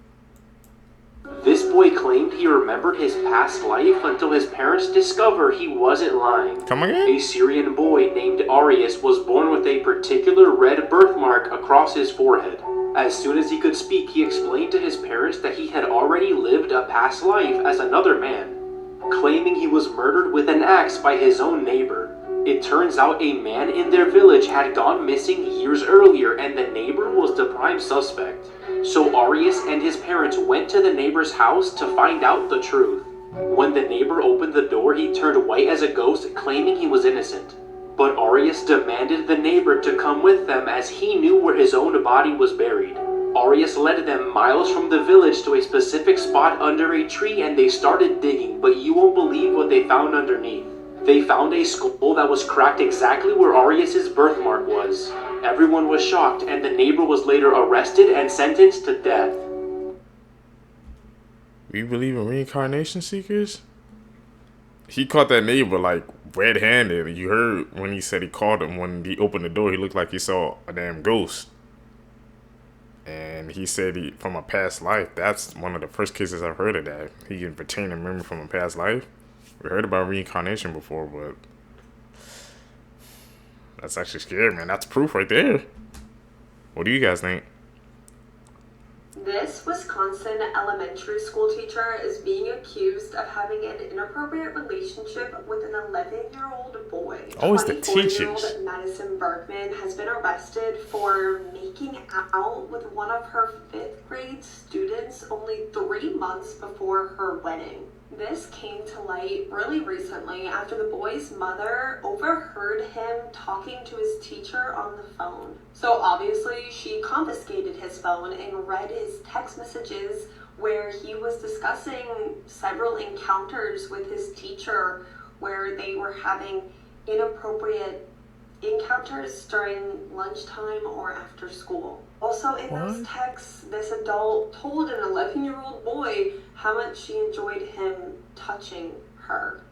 This boy claimed he remembered his past life until his parents discovered he wasn't lying. Come again? A Syrian boy named Arius was born with a particular red birthmark across his forehead. As soon as he could speak, he explained to his parents that he had already lived a past life as another man, claiming he was murdered with an axe by his own neighbor. It turns out a man in their village had gone missing years earlier, and the neighbor was the prime suspect. So Arias and his parents went to the neighbor's house to find out the truth. When the neighbor opened the door, he turned white as a ghost, claiming he was innocent. But Arias demanded the neighbor to come with them as he knew where his own body was buried. Arias led them miles from the village to a specific spot under a tree, and they started digging, but you won't believe what they found underneath. They found a skull that was cracked exactly where Arias' birthmark was. Everyone was shocked, and the neighbor was later arrested and sentenced to death. We believe in reincarnation seekers? He caught that neighbor like red-handed. You heard when he said he caught him. When he opened the door, he looked like he saw a damn ghost. And he said he, from a past life, that's one of the first cases I've heard of that. He can retain a memory from a past life. We heard about reincarnation before, but that's actually scary, man. That's proof right there. What do you guys think? This Wisconsin elementary school teacher is being accused of having an inappropriate relationship with an 11-year-old boy. Always the teachers. 24-year-old Madison Bergman has been arrested for making out with one of her 5th grade students only 3 months before her wedding. This came to light really recently after the boy's mother overheard him talking to his teacher on the phone. So obviously she confiscated his phone and read his text messages where he was discussing several encounters with his teacher where they were having inappropriate encounters during lunchtime or after school. Also in those texts, this adult told an 11-year-old boy how much she enjoyed him touching her.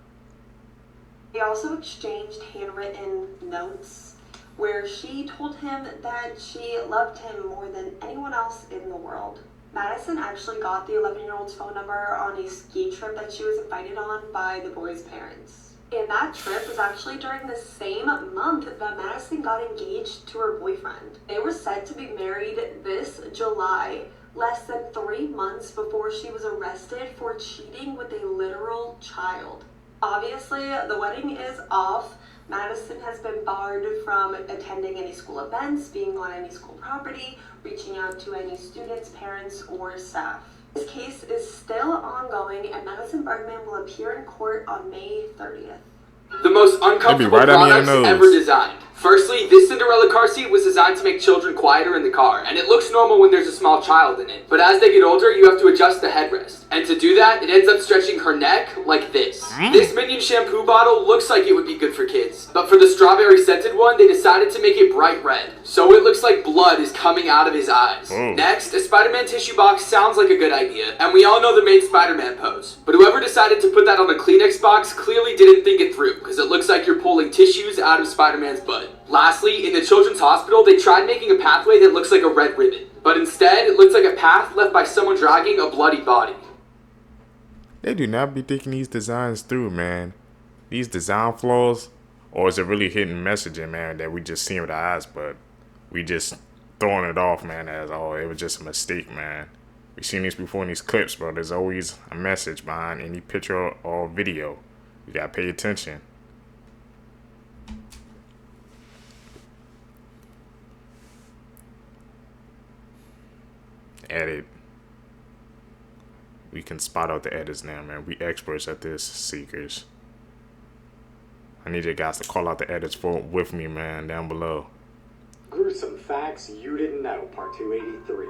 They also exchanged handwritten notes where she told him that she loved him more than anyone else in the world. Madison actually got the 11-year-old's phone number on a ski trip that she was invited on by the boy's parents. And that trip was actually during the same month that Madison got engaged to her boyfriend. They were said to be married this July, less than 3 months before she was arrested for cheating with a literal child. Obviously, the wedding is off. Madison has been barred from attending any school events, being on any school property, reaching out to any students, parents, or staff. This case is still ongoing, and Madison Bergman will appear in court on May 30th. The most uncomfortable products ever designed. Firstly, this Cinderella car seat was designed to make children quieter in the car, and it looks normal when there's a small child in it. But as they get older, you have to adjust the headrest. And to do that, it ends up stretching her neck like this. This Minion shampoo bottle looks like it would be good for kids. But for the strawberry scented one, they decided to make it bright red. So it looks like blood is coming out of his eyes. Next, a Spider-Man tissue box sounds like a good idea, and we all know the main Spider-Man pose. But whoever decided to put that on a Kleenex box clearly didn't think it through, because it looks like you're pulling tissues out of Spider-Man's butt. Lastly, in the children's hospital, they tried making a pathway that looks like a red ribbon. But instead, it looks like a path left by someone dragging a bloody body. They do not be thinking these designs through, man. These design flaws, or is it really hidden messaging, man, that we just see with our eyes, but we just throwing it off, man, as, oh, it was just a mistake, man. We've seen this before in these clips, bro. There's always a message behind any picture or video. You gotta pay attention. Edit. We can spot out the edits now, man. We experts at this, seekers. I need you guys to call out the edits with me, man, down below. Gruesome facts you didn't know, part 283.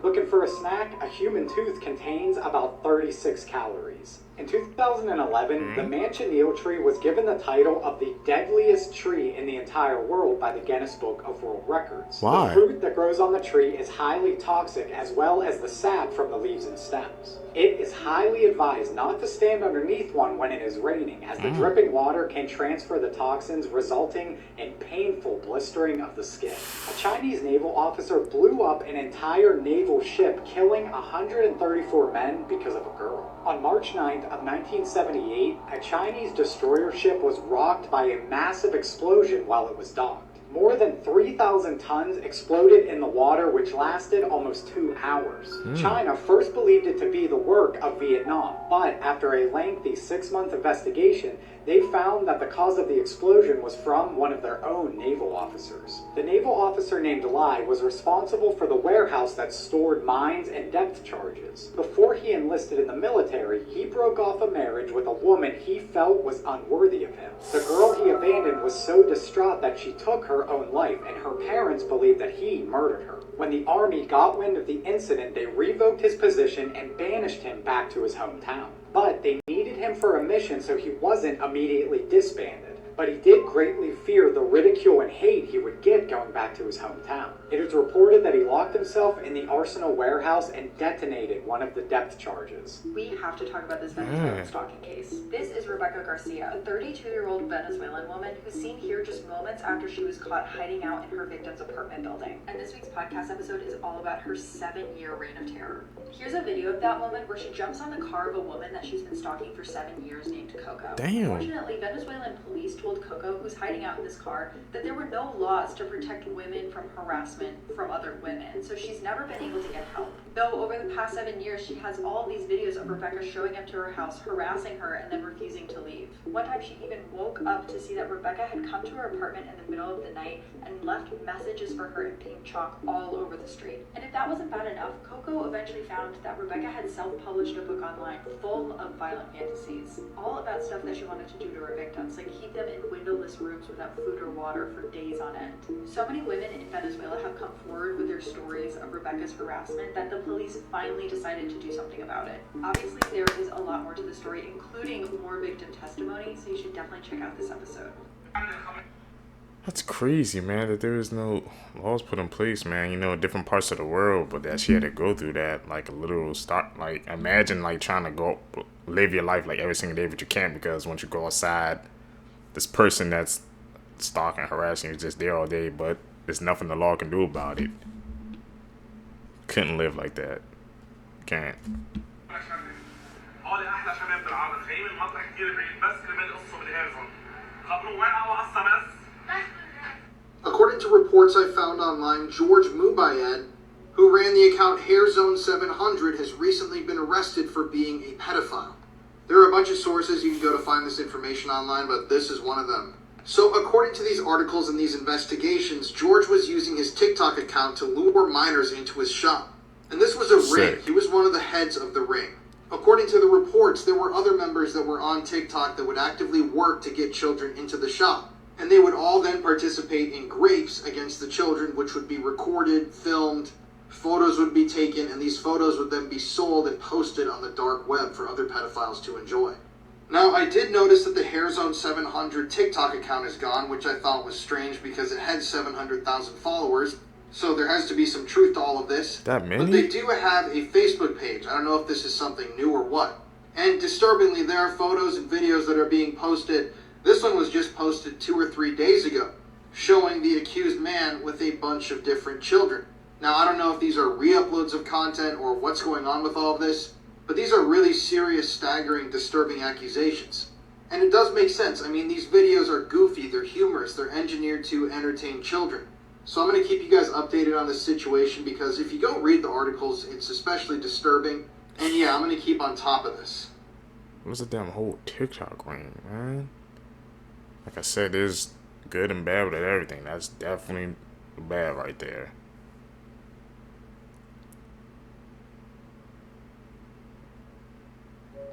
Looking for a snack? A human tooth contains about 36 calories. In 2011, the Manchineel tree was given the title of the deadliest tree in the entire world by the Guinness Book of World Records. Why? The fruit that grows on the tree is highly toxic, as well as the sap from the leaves and stems. It is highly advised not to stand underneath one when it is raining, as the dripping water can transfer the toxins, resulting in painful blistering of the skin. A Chinese naval officer blew up an entire naval naval ship, killing 134 men because of a girl. On March 9th of 1978, a Chinese destroyer ship was rocked by a massive explosion while it was docked. More than 3,000 tons exploded in the water, which lasted almost 2 hours. China first believed it to be the work of Vietnam, but after a lengthy 6-month investigation, they found that the cause of the explosion was from one of their own naval officers. The naval officer named Lai was responsible for the warehouse that stored mines and depth charges. Before he enlisted in the military, he broke off a marriage with a woman he felt was unworthy of him. The girl he abandoned was so distraught that she took her own life, and her parents believed that he murdered her. When the army got wind of the incident, they revoked his position and banished him back to his hometown. But they needed him for a mission, so he wasn't immediately disbanded. But he did greatly fear the ridicule and hate he would get going back to his hometown. It is reported that he locked himself in the Arsenal warehouse and detonated one of the depth charges. We have to talk about this Venezuelan stalking case. This is Rebecca Garcia, a 32-year-old Venezuelan woman who's seen here just moments after she was caught hiding out in her victim's apartment building. And this week's podcast episode is all about her 7-year reign of terror. Here's a video of that moment where she jumps on the car of a woman that she's been stalking for 7 years named Coco. Damn. Fortunately, Venezuelan police told Coco, who's hiding out in this car, that there were no laws to protect women from harassment from other women, so she's never been able to get help. Though over the past 7 years, she has all these videos of Rebecca showing up to her house, harassing her, and then refusing to leave. One time she even woke up to see that Rebecca had come to her apartment in the middle of the night and left messages for her in pink chalk all over the street. And if that wasn't bad enough, Coco eventually found that Rebecca had self-published a book online full of violent fantasies, all about stuff that she wanted to do to her victims, like keep them in windowless rooms without food or water for days on end. So many women in Venezuela have come forward with their stories of Rebecca's harassment that the police finally decided to do something about it. Obviously, there is a lot more to the story, including more victim testimony, so you should definitely check out this episode. That's crazy, man, that there is no laws put in place, man, you know, in different parts of the world, but that she had to go through that, like a literal like, imagine, like, trying to go live your life, like, every single day, but you can't, because once you go outside, this person that's stalking, harassing you is just there all day, but there's nothing the law can do about it. Couldn't live like that. Can't. According to reports I found online, George Mubayed, who ran the account HairZone700, has recently been arrested for being a pedophile. There are a bunch of sources you can go to find this information online, but this is one of them. So according to these articles and these investigations, George was using his TikTok account to lure minors into his shop. And this was a ring. He was one of the heads of the ring. According to the reports, there were other members that were on TikTok that would actively work to get children into the shop. And they would all then participate in grapes against the children, which would be recorded, filmed, photos would be taken, and these photos would then be sold and posted on the dark web for other pedophiles to enjoy. Now, I did notice that the HairZone700 TikTok account is gone, which I thought was strange because it had 700,000 followers, so there has to be some truth to all of this. That many? But they do have a Facebook page. I don't know if this is something new or what. And disturbingly, there are photos and videos that are being posted. This one was just posted 2 or 3 days ago, showing the accused man with a bunch of different children. Now, I don't know if these are re-uploads of content or what's going on with all of this, but these are really serious, staggering, disturbing accusations. And it does make sense. I mean, these videos are goofy, they're humorous, they're engineered to entertain children. So I'm going to keep you guys updated on this situation, because if you go read the articles, it's especially disturbing. And yeah, I'm going to keep on top of this. What's the damn whole TikTok ring, man? Like I said, there's good and bad with everything. That's definitely bad right there.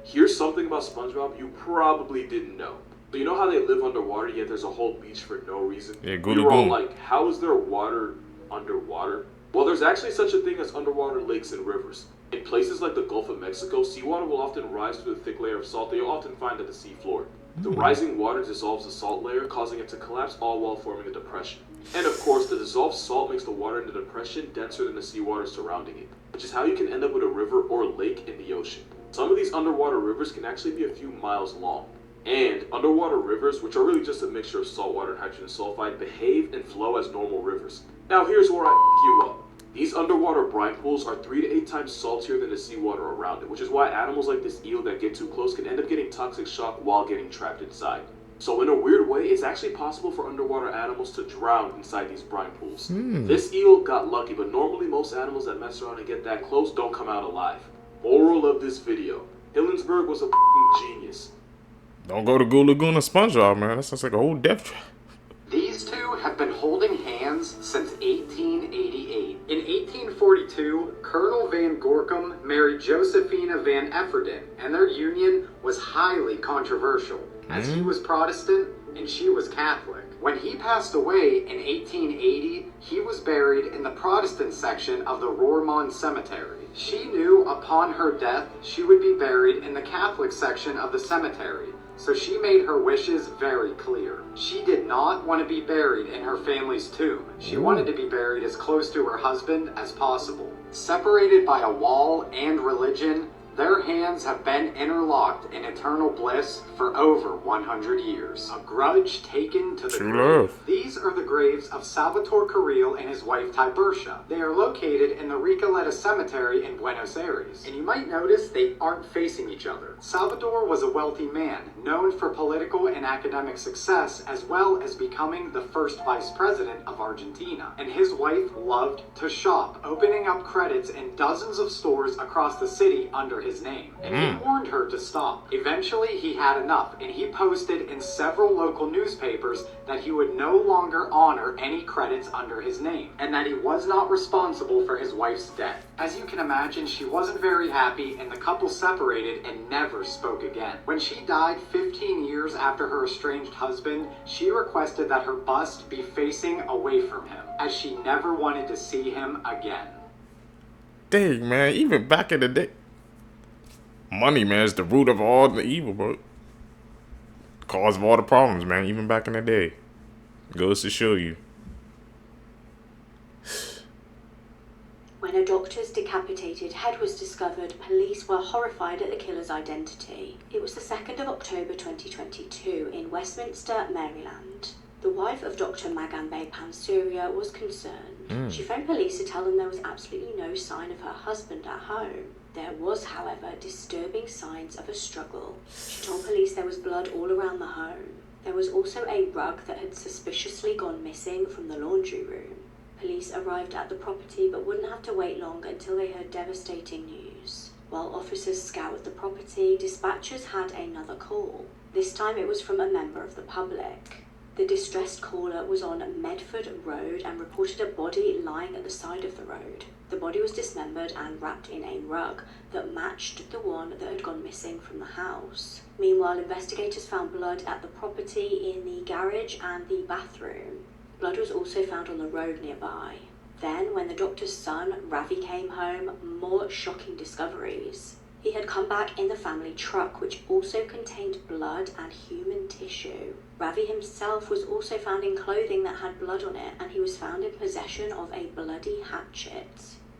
Here's something about SpongeBob you probably didn't know. So you know how they live underwater, yet there's a whole beach for no reason? Yeah, we were all like, how is there water underwater? Well, there's actually such a thing as underwater lakes and rivers. In places like the Gulf of Mexico, seawater will often rise through a thick layer of salt that you'll often find at the seafloor. The rising water dissolves the salt layer, causing it to collapse, all while forming a depression. And of course, the dissolved salt makes the water in the depression denser than the seawater surrounding it, which is how you can end up with a river or lake in the ocean. Some of these underwater rivers can actually be a few miles long. And underwater rivers, which are really just a mixture of saltwater and hydrogen sulfide, behave and flow as normal rivers. Now here's where I f*** you up. These underwater brine pools are 3 to 8 times saltier than the seawater around it, which is why animals like this eel that get too close can end up getting toxic shock while getting trapped inside. So in a weird way, it's actually possible for underwater animals to drown inside these brine pools. This eel got lucky, but normally most animals that mess around and get that close don't come out alive. Moral of this video: Hillenburg was a genius. Don't go to Goo Lagoon or SpongeBob, man. That sounds like a whole death trap. These two have been holding hands since 1888. In 1842, Colonel Van Gorkum married Josephina Van Efferden, and their union was highly controversial, as he was Protestant and she was Catholic. When he passed away in 1880, he was buried in the Protestant section of the Roermond Cemetery. She knew upon her death she would be buried in the Catholic section of the cemetery, so she made her wishes very clear. She did not want to be buried in her family's tomb. She wanted to be buried as close to her husband as possible. Separated by a wall and religion, their hands have been interlocked in eternal bliss for over 100 years. A grudge taken to the grave. These are the graves of Salvatore Carril and his wife Tibercia. They are located in the Recoleta Cemetery in Buenos Aires. And you might notice they aren't facing each other. Salvatore was a wealthy man, known for political and academic success, as well as becoming the first vice president of Argentina. And his wife loved to shop, opening up credits in dozens of stores across the city under his name, and he warned her to stop. Eventually he had enough, and he posted in several local newspapers that he would no longer honor any credits under his name, and that he was not responsible for his wife's death. As you can imagine, she wasn't very happy, and the couple separated and never spoke again. When she died 15 years after her estranged husband, she requested that her bust be facing away from him, as she never wanted to see him again. Dang, man, even back in the day, money, man, is the root of all the evil, bro. Cause of all the problems, man, even back in the day. Goes to show you. When a doctor's decapitated head was discovered, police were horrified at the killer's identity. It was the 2nd of October 2022 in Westminster, Maryland. The wife of Dr. Magambe Pansuria was concerned. She phoned police to tell them there was absolutely no sign of her husband at home. There was, however, disturbing signs of a struggle. She told police there was blood all around the home. There was also a rug that had suspiciously gone missing from the laundry room. Police arrived at the property but wouldn't have to wait long until they heard devastating news. While officers scoured the property, dispatchers had another call. This time it was from a member of the public. The distressed caller was on Medford Road and reported a body lying at the side of the road. The body was dismembered and wrapped in a rug that matched the one that had gone missing from the house. Meanwhile, investigators found blood at the property in the garage and the bathroom. Blood was also found on the road nearby. Then, when the doctor's son, Ravi, came home, more shocking discoveries. He had come back in the family truck, which also contained blood and human tissue. Ravi himself was also found in clothing that had blood on it, and he was found in possession of a bloody hatchet.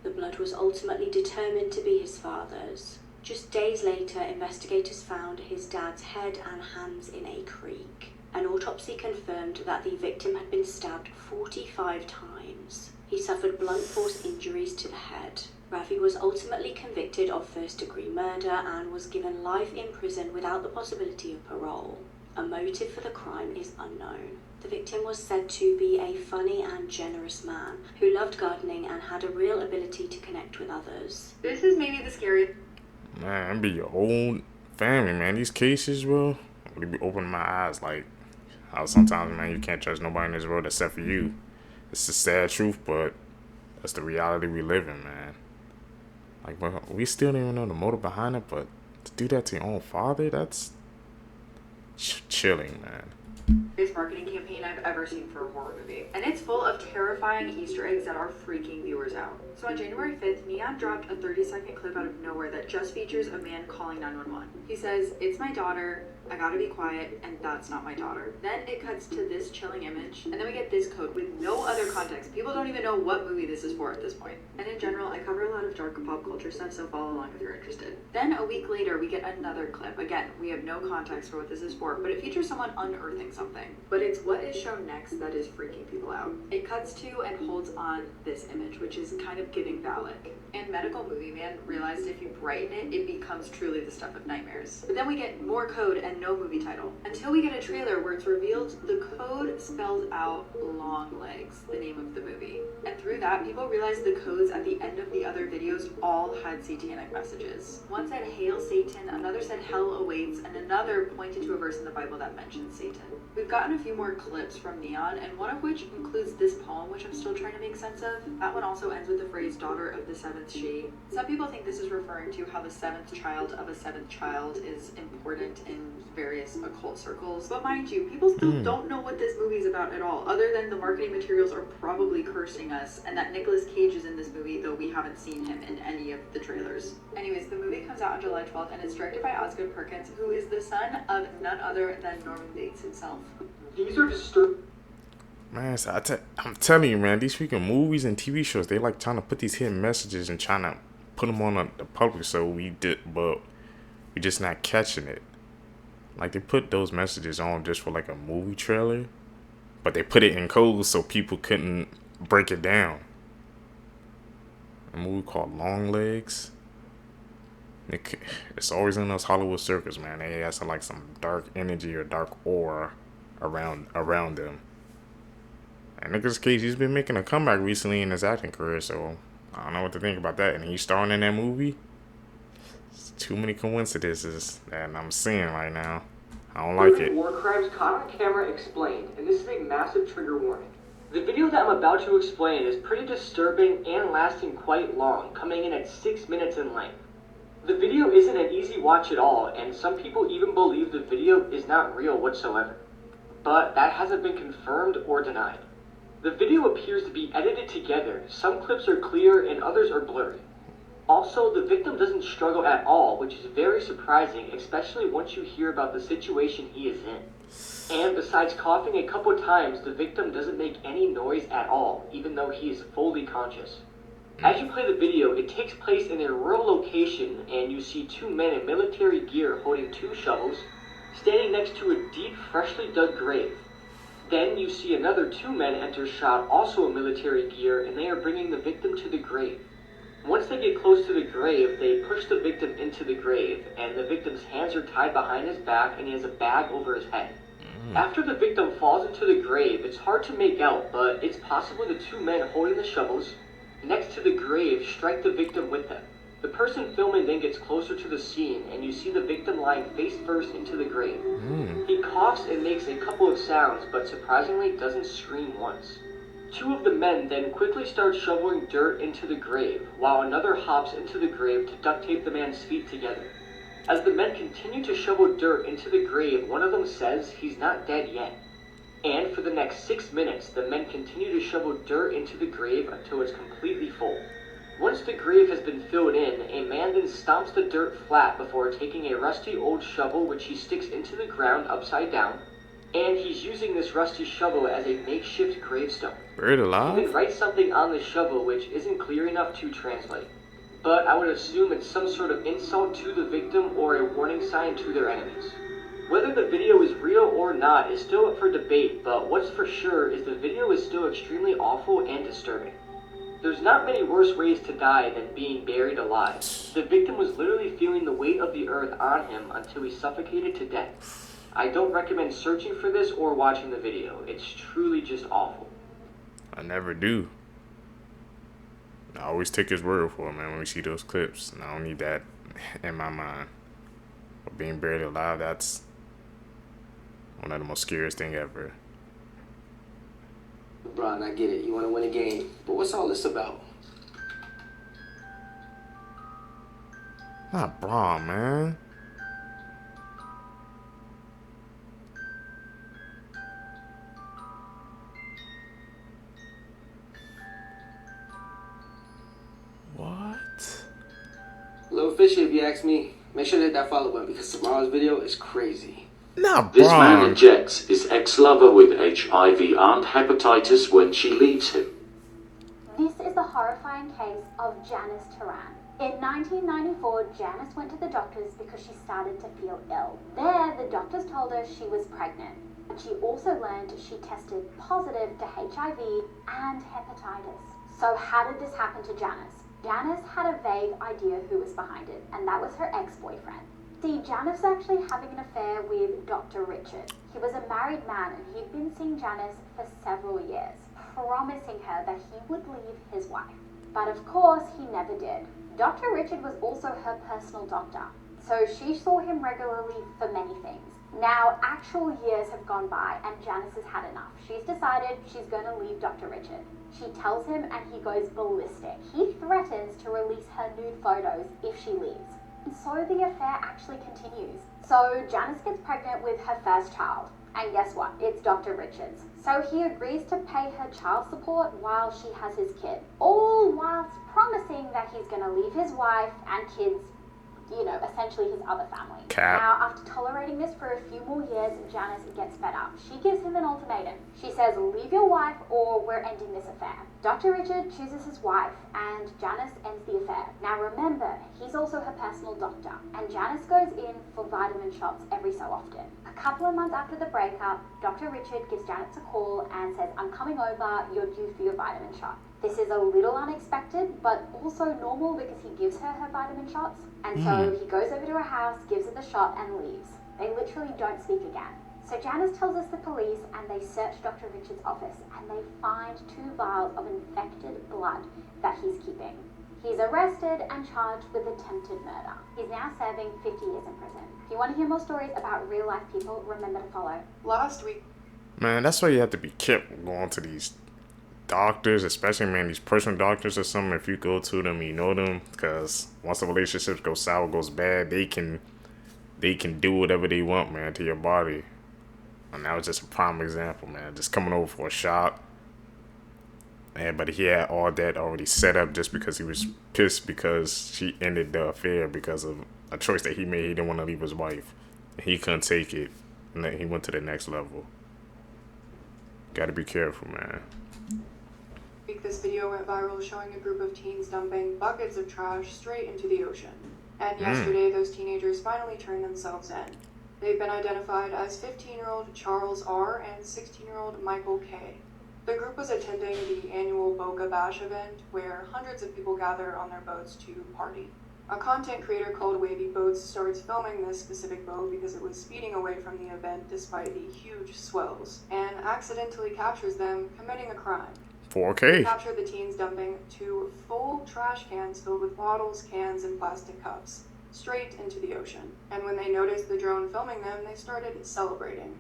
The blood was ultimately determined to be his father's. Just days later, investigators found his dad's head and hands in a creek. An autopsy confirmed that the victim had been stabbed 45 times. He suffered blunt force injuries to the head. Ravi was ultimately convicted of first-degree murder and was given life in prison without the possibility of parole. A motive for the crime is unknown. The victim was said to be a funny and generous man who loved gardening and had a real ability to connect with others. This is maybe the scariest. Man, it'd be your own family, man. These cases, bro, really be opening my eyes. Like, how sometimes, man, you can't trust nobody in this world except for you. It's the sad truth, but that's the reality we live in, man. Like, bro, we still don't even know the motive behind it, but to do that to your own father, that's chilling, man. Biggest marketing campaign I've ever seen for a horror movie. And it's full of terrifying Easter eggs that are freaking viewers out. So on January 5th, Neon dropped a 30-second clip out of nowhere that just features a man calling 911. He says, "It's my daughter. I gotta be quiet, and that's not my daughter. Then it cuts to this chilling image, and then we get this code with no other context. People don't even know what movie this is for at this point. And in general, I cover a lot of dark pop culture stuff, so follow along if you're interested. Then a week later, we get another clip. Again, we have no context for what this is for, but it features someone unearthing something. But it's what is shown next that is freaking people out. It cuts to and holds on this image, which is kind of giving Valak. And Medical Movie Man realized if you brighten it, it becomes truly the stuff of nightmares. But then we get more code and no movie title. Until we get a trailer where it's revealed the code spells out Long Legs, the name of the movie. And through that, people realized the codes at the end of the other videos all had satanic messages. One said, "Hail Satan," another said, "Hell awaits," and another pointed to a verse in the Bible that mentions Satan. We've gotten a few more clips from Neon, and one of which includes this poem, which I'm still trying to make sense of. That one also ends with the phrase, "daughter of the seventh she." Some people think this is referring to how the seventh child of a seventh child is important in various occult circles. But mind you, people still don't know what this movie's about at all, other than the marketing materials are probably cursing us, and that Nicolas Cage is in this movie, though we haven't seen him in any of the trailers. Anyways, the movie comes out on July 12th, and it's directed by Osgood Perkins, who is the son of none other than Norman Bates himself. These are disturbing. Man, so I'm telling you, man, these freaking movies and TV shows, they like trying to put these hidden messages and trying to put them on the public, so we just not catching it. Like, they put those messages on just for like a movie trailer, but they put it in code so people couldn't break it down. A movie called Long Legs. It's always in those Hollywood circles, man. They have some, like, some dark energy or dark aura around them. And Nicolas Cage, he's been making a comeback recently in his acting career, so I don't know what to think about that. And he's starring in that movie. It's too many coincidences that I'm seeing right now. I don't like it. War crimes caught on camera explained, and this is a massive trigger warning. The video that I'm about to explain is pretty disturbing and lasting quite long, coming in at 6 minutes in length. The video isn't an easy watch at all, and some people even believe the video is not real whatsoever. But that hasn't been confirmed or denied. The video appears to be edited together. Some clips are clear and others are blurry. Also, the victim doesn't struggle at all, which is very surprising, especially once you hear about the situation he is in. And besides coughing a couple times, the victim doesn't make any noise at all, even though he is fully conscious. As you play the video, it takes place in a rural location, and you see two men in military gear holding two shovels, standing next to a deep, freshly dug grave. Then you see another two men enter shot, also in military gear, and they are bringing the victim to the grave. Once they get close to the grave, they push the victim into the grave, and the victim's hands are tied behind his back, and he has a bag over his head. After the victim falls into the grave, it's hard to make out, but it's possible the two men holding the shovels next to the grave strike the victim with them. The person filming then gets closer to the scene, and you see the victim lying face first into the grave. He coughs and makes a couple of sounds, but surprisingly doesn't scream once. Two of the men then quickly start shoveling dirt into the grave, while another hops into the grave to duct tape the man's feet together. As the men continue to shovel dirt into the grave, one of them says he's not dead yet. And for the next 6 minutes, the men continue to shovel dirt into the grave until it's completely full. Once the grave has been filled in, a man then stomps the dirt flat before taking a rusty old shovel which he sticks into the ground upside down, and he's using this rusty shovel as a makeshift gravestone. Buried alive? He then writes something on the shovel which isn't clear enough to translate, but I would assume it's some sort of insult to the victim or a warning sign to their enemies. Whether the video is real or not is still up for debate, but what's for sure is the video is still extremely awful and disturbing. There's not many worse ways to die than being buried alive. The victim was literally feeling the weight of the earth on him until he suffocated to death. I don't recommend searching for this or watching the video. It's truly just awful. I never do. I always take his word for it, man, when we see those clips. And I don't need that in my mind. But being buried alive, that's one of the most scariest thing ever. Brian, I get it. You want to win a game. But what's all this about? Not Braun, man. What? A little fishy if you ask me. Make sure to hit that follow button because tomorrow's video is crazy. Nah, This man Bron. injects his ex-lover with HIV and hepatitis when she leaves him. This is the horrifying case of Janice Turan. In 1994, Janice went to the doctors because she started to feel ill. There, the doctors told her she was pregnant. But she also learned she tested positive to HIV and hepatitis. So how did this happen to Janice? Janice had a vague idea who was behind it, and that was her ex-boyfriend. See, Janice was actually having an affair with Dr. Richard. He was a married man and he'd been seeing Janice for several years, promising her that he would leave his wife. But of course, he never did. Dr. Richard was also her personal doctor, so she saw him regularly for many things. Now, actual years have gone by and Janice has had enough. She's decided she's going to leave Dr. Richard. She tells him and he goes ballistic. He threatens to release her nude photos if she leaves. And so the affair actually continues. So Janice gets pregnant with her first child. And guess what? It's Dr. Richards. So he agrees to pay her child support while she has his kid. All whilst promising that he's going to leave his wife and kids, you know, essentially his other family. Cap. Now, after tolerating this for a few more years, Janice gets fed up. She gives him an ultimatum. She says, leave your wife or we're ending this affair. Dr. Richard chooses his wife and Janice ends the affair. Now remember, he's also her personal doctor and Janice goes in for vitamin shots every so often. A couple of months after the breakup, Dr. Richard gives Janice a call and says, I'm coming over, you're due for your vitamin shot. This is a little unexpected, but also normal because he gives her vitamin shots. And so he goes over to her house, gives her the shot, and leaves. They literally don't speak again. So Janice tells us the police, and they search Dr. Richard's office, and they find 2 vials of infected blood that he's keeping. He's arrested and charged with attempted murder. He's now serving 50 years in prison. If you want to hear more stories about real-life people, remember to follow. Last week. Man, that's why you have to be careful going to these doctors, especially, man, these personal doctors or something. If you go to them, you know them, because once the relationships go sour, goes bad, they can do whatever they want, man, to your body. And that was just a prime example, man. Just coming over for a shot. And but he had all that already set up just because he was pissed because she ended the affair because of a choice that he made. He didn't want to leave his wife. He couldn't take it. And then he went to the next level. Gotta be careful, man. This video went viral showing a group of teens dumping buckets of trash straight into the ocean. And yesterday, those teenagers finally turned themselves in. They've been identified as 15-year-old Charles R. and 16-year-old Michael K. The group was attending the annual Boca Bash event, where hundreds of people gather on their boats to party. A content creator called Wavy Boats starts filming this specific boat because it was speeding away from the event despite the huge swells, and accidentally captures them committing a crime. 4K. They captured the teens dumping 2 full trash cans filled with bottles, cans, and plastic cups straight into the ocean. And when they noticed the drone filming them, they started celebrating.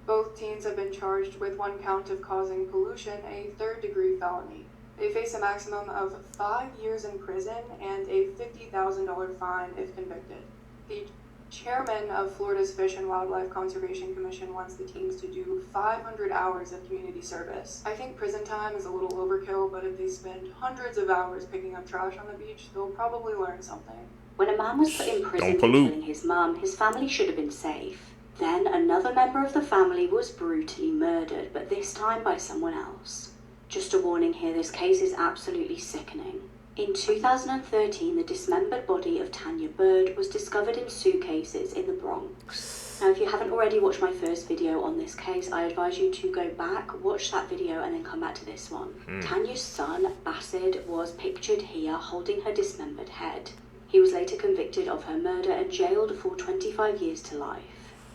Both teens have been charged with 1 count of causing pollution, a 3rd-degree felony. They face a maximum of 5 years in prison and a $50,000 fine if convicted. The chairman of Florida's Fish and Wildlife Conservation Commission wants the teens to do 500 hours of community service. I think prison time is a little overkill, but if they spend hundreds of hours picking up trash on the beach, they'll probably learn something. When a man was put in prison for killing his mum, his family should have been safe. Then another member of the family was brutally murdered, but this time by someone else. Just a warning here, this case is absolutely sickening. In 2013, the dismembered body of Tanya Bird was discovered in suitcases in the Bronx. Now, if you haven't already watched my first video on this case, I advise you to go back, watch that video, and then come back to this one. Tanya's son, Bassett, was pictured here holding her dismembered head. He was later convicted of her murder and jailed for 25 years to life.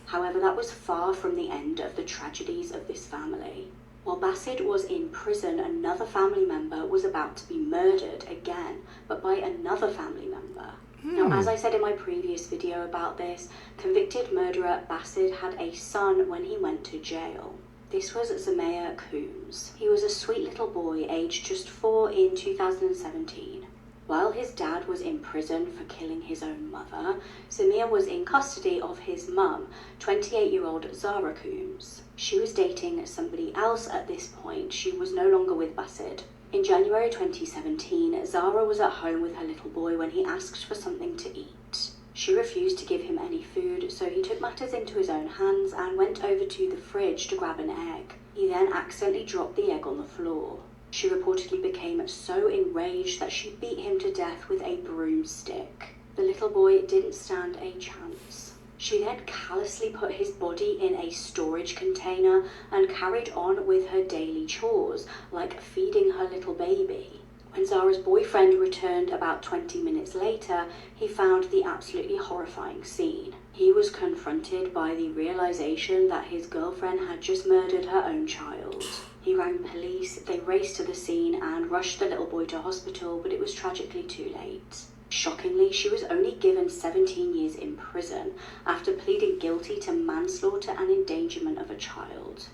However, that was far from the end of the tragedies of this family. While Bassett was in prison, another family member was about to be murdered again, but by another family member. Now, as I said in my previous video about this, convicted murderer Bassett had a son when he went to jail. This was Zamea Coombs. He was a sweet little boy, aged just 4 in 2017. While his dad was in prison for killing his own mother, Zamea was in custody of his mum, 28-year-old Zara Coombs. She was dating somebody else at this point. She was no longer with Bassett. In January 2017, Zara was at home with her little boy when he asked for something to eat. She refused to give him any food, so he took matters into his own hands and went over to the fridge to grab an egg. He then accidentally dropped the egg on the floor. She reportedly became so enraged that she beat him to death with a broomstick. The little boy didn't stand a chance. She then callously put his body in a storage container and carried on with her daily chores, like feeding her little baby. When Zara's boyfriend returned about 20 minutes later, he found the absolutely horrifying scene. He was confronted by the realization that his girlfriend had just murdered her own child. He rang police, they raced to the scene and rushed the little boy to hospital, but it was tragically too late. Shockingly, she was only given 17 years in prison after pleading guilty to manslaughter and endangerment of a child.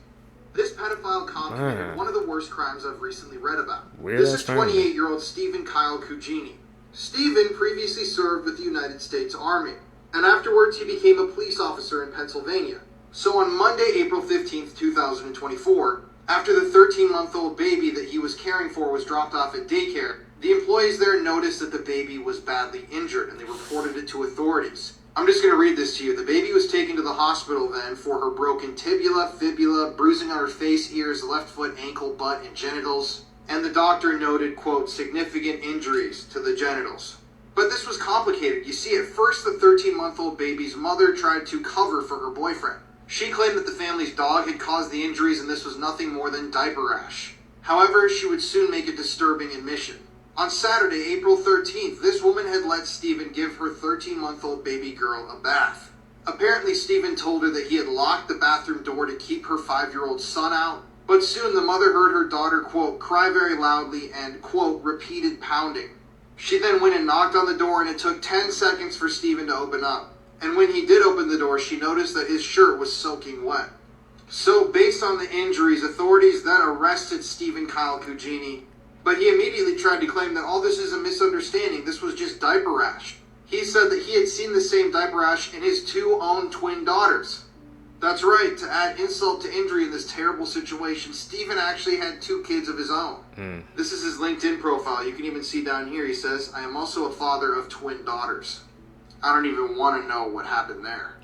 This pedophile cop committed one of the worst crimes I've recently read about. Weird This is 28-year-old Stephen Kyle Cugini. Stephen previously served with the United States Army, and afterwards he became a police officer in Pennsylvania. So on Monday, April 15th, 2024, after the 13-month-old baby that he was caring for was dropped off at daycare, the employees there noticed that the baby was badly injured, and they reported it to authorities. I'm just going to read this to you. The baby was taken to the hospital then for her broken tibia, fibula, bruising on her face, ears, left foot, ankle, butt, and genitals. And the doctor noted, quote, significant injuries to the genitals. But this was complicated. You see, at first the 13-month-old baby's mother tried to cover for her boyfriend. She claimed that the family's dog had caused the injuries and this was nothing more than diaper rash. However, she would soon make a disturbing admission. On Saturday, April 13th, this woman had let Stephen give her 13-month-old baby girl a bath. Apparently, Stephen told her that he had locked the bathroom door to keep her 5-year-old son out, but soon the mother heard her daughter, quote, cry very loudly and, quote, repeated pounding. She then went and knocked on the door, and it took 10 seconds for Stephen to open up. And when he did open the door, she noticed that his shirt was soaking wet. So, based on the injuries, authorities then arrested Stephen Kyle Cugini, but he immediately tried to claim that all this is a misunderstanding. This was just diaper rash. He said that he had seen the same diaper rash in his 2 own twin daughters. That's right, to add insult to injury in this terrible situation, Stephen actually had 2 kids of his own. This is his LinkedIn profile. You can even see down here, he says, I am also a father of twin daughters. I don't even want to know what happened there.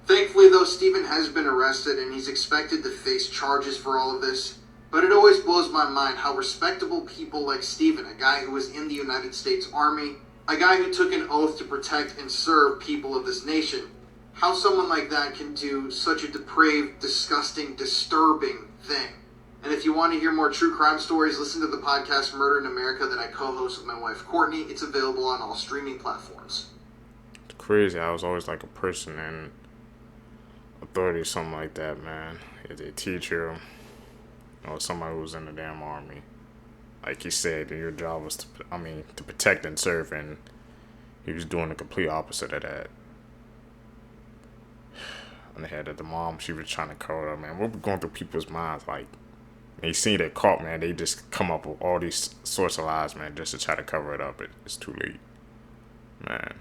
Thankfully, though, Stephen has been arrested and he's expected to face charges for all of this. But it always blows my mind how respectable people like Stephen, a guy who was in the United States Army, a guy who took an oath to protect and serve people of this nation, how someone like that can do such a depraved, disgusting, disturbing thing. And if you want to hear more true crime stories, listen to the podcast Murder in America that I co-host with my wife Courtney. It's available on all streaming platforms. It's crazy. I was always like a person in authority or something like that, man. As a teacher, or somebody who was in the damn army. Like he said, your job was to protect and serve, and he was doing the complete opposite of that. On the head of the mom, she was trying to cover up, man. What was going through people's minds? Like, when you see that caught, man, they just come up with all these sorts of lies, man, just to try to cover it up. It's too late, man.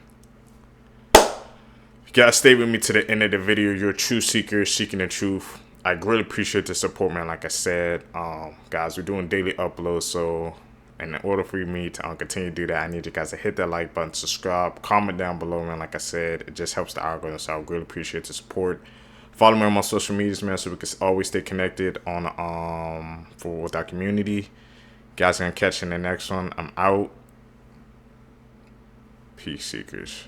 You gotta stay with me to the end of the video. You're a true seeker, seeking the truth. I really appreciate the support, man. Like I said, guys, we're doing daily uploads, so in order for me to continue to do that, I need you guys to hit that like button, subscribe, comment down below, man. Like I said, it just helps the algorithm, so I really appreciate the support. Follow me on my social medias, man, so we can always stay connected on with our community. Guys, gonna catch you in the next one. I'm out. Peace, seekers.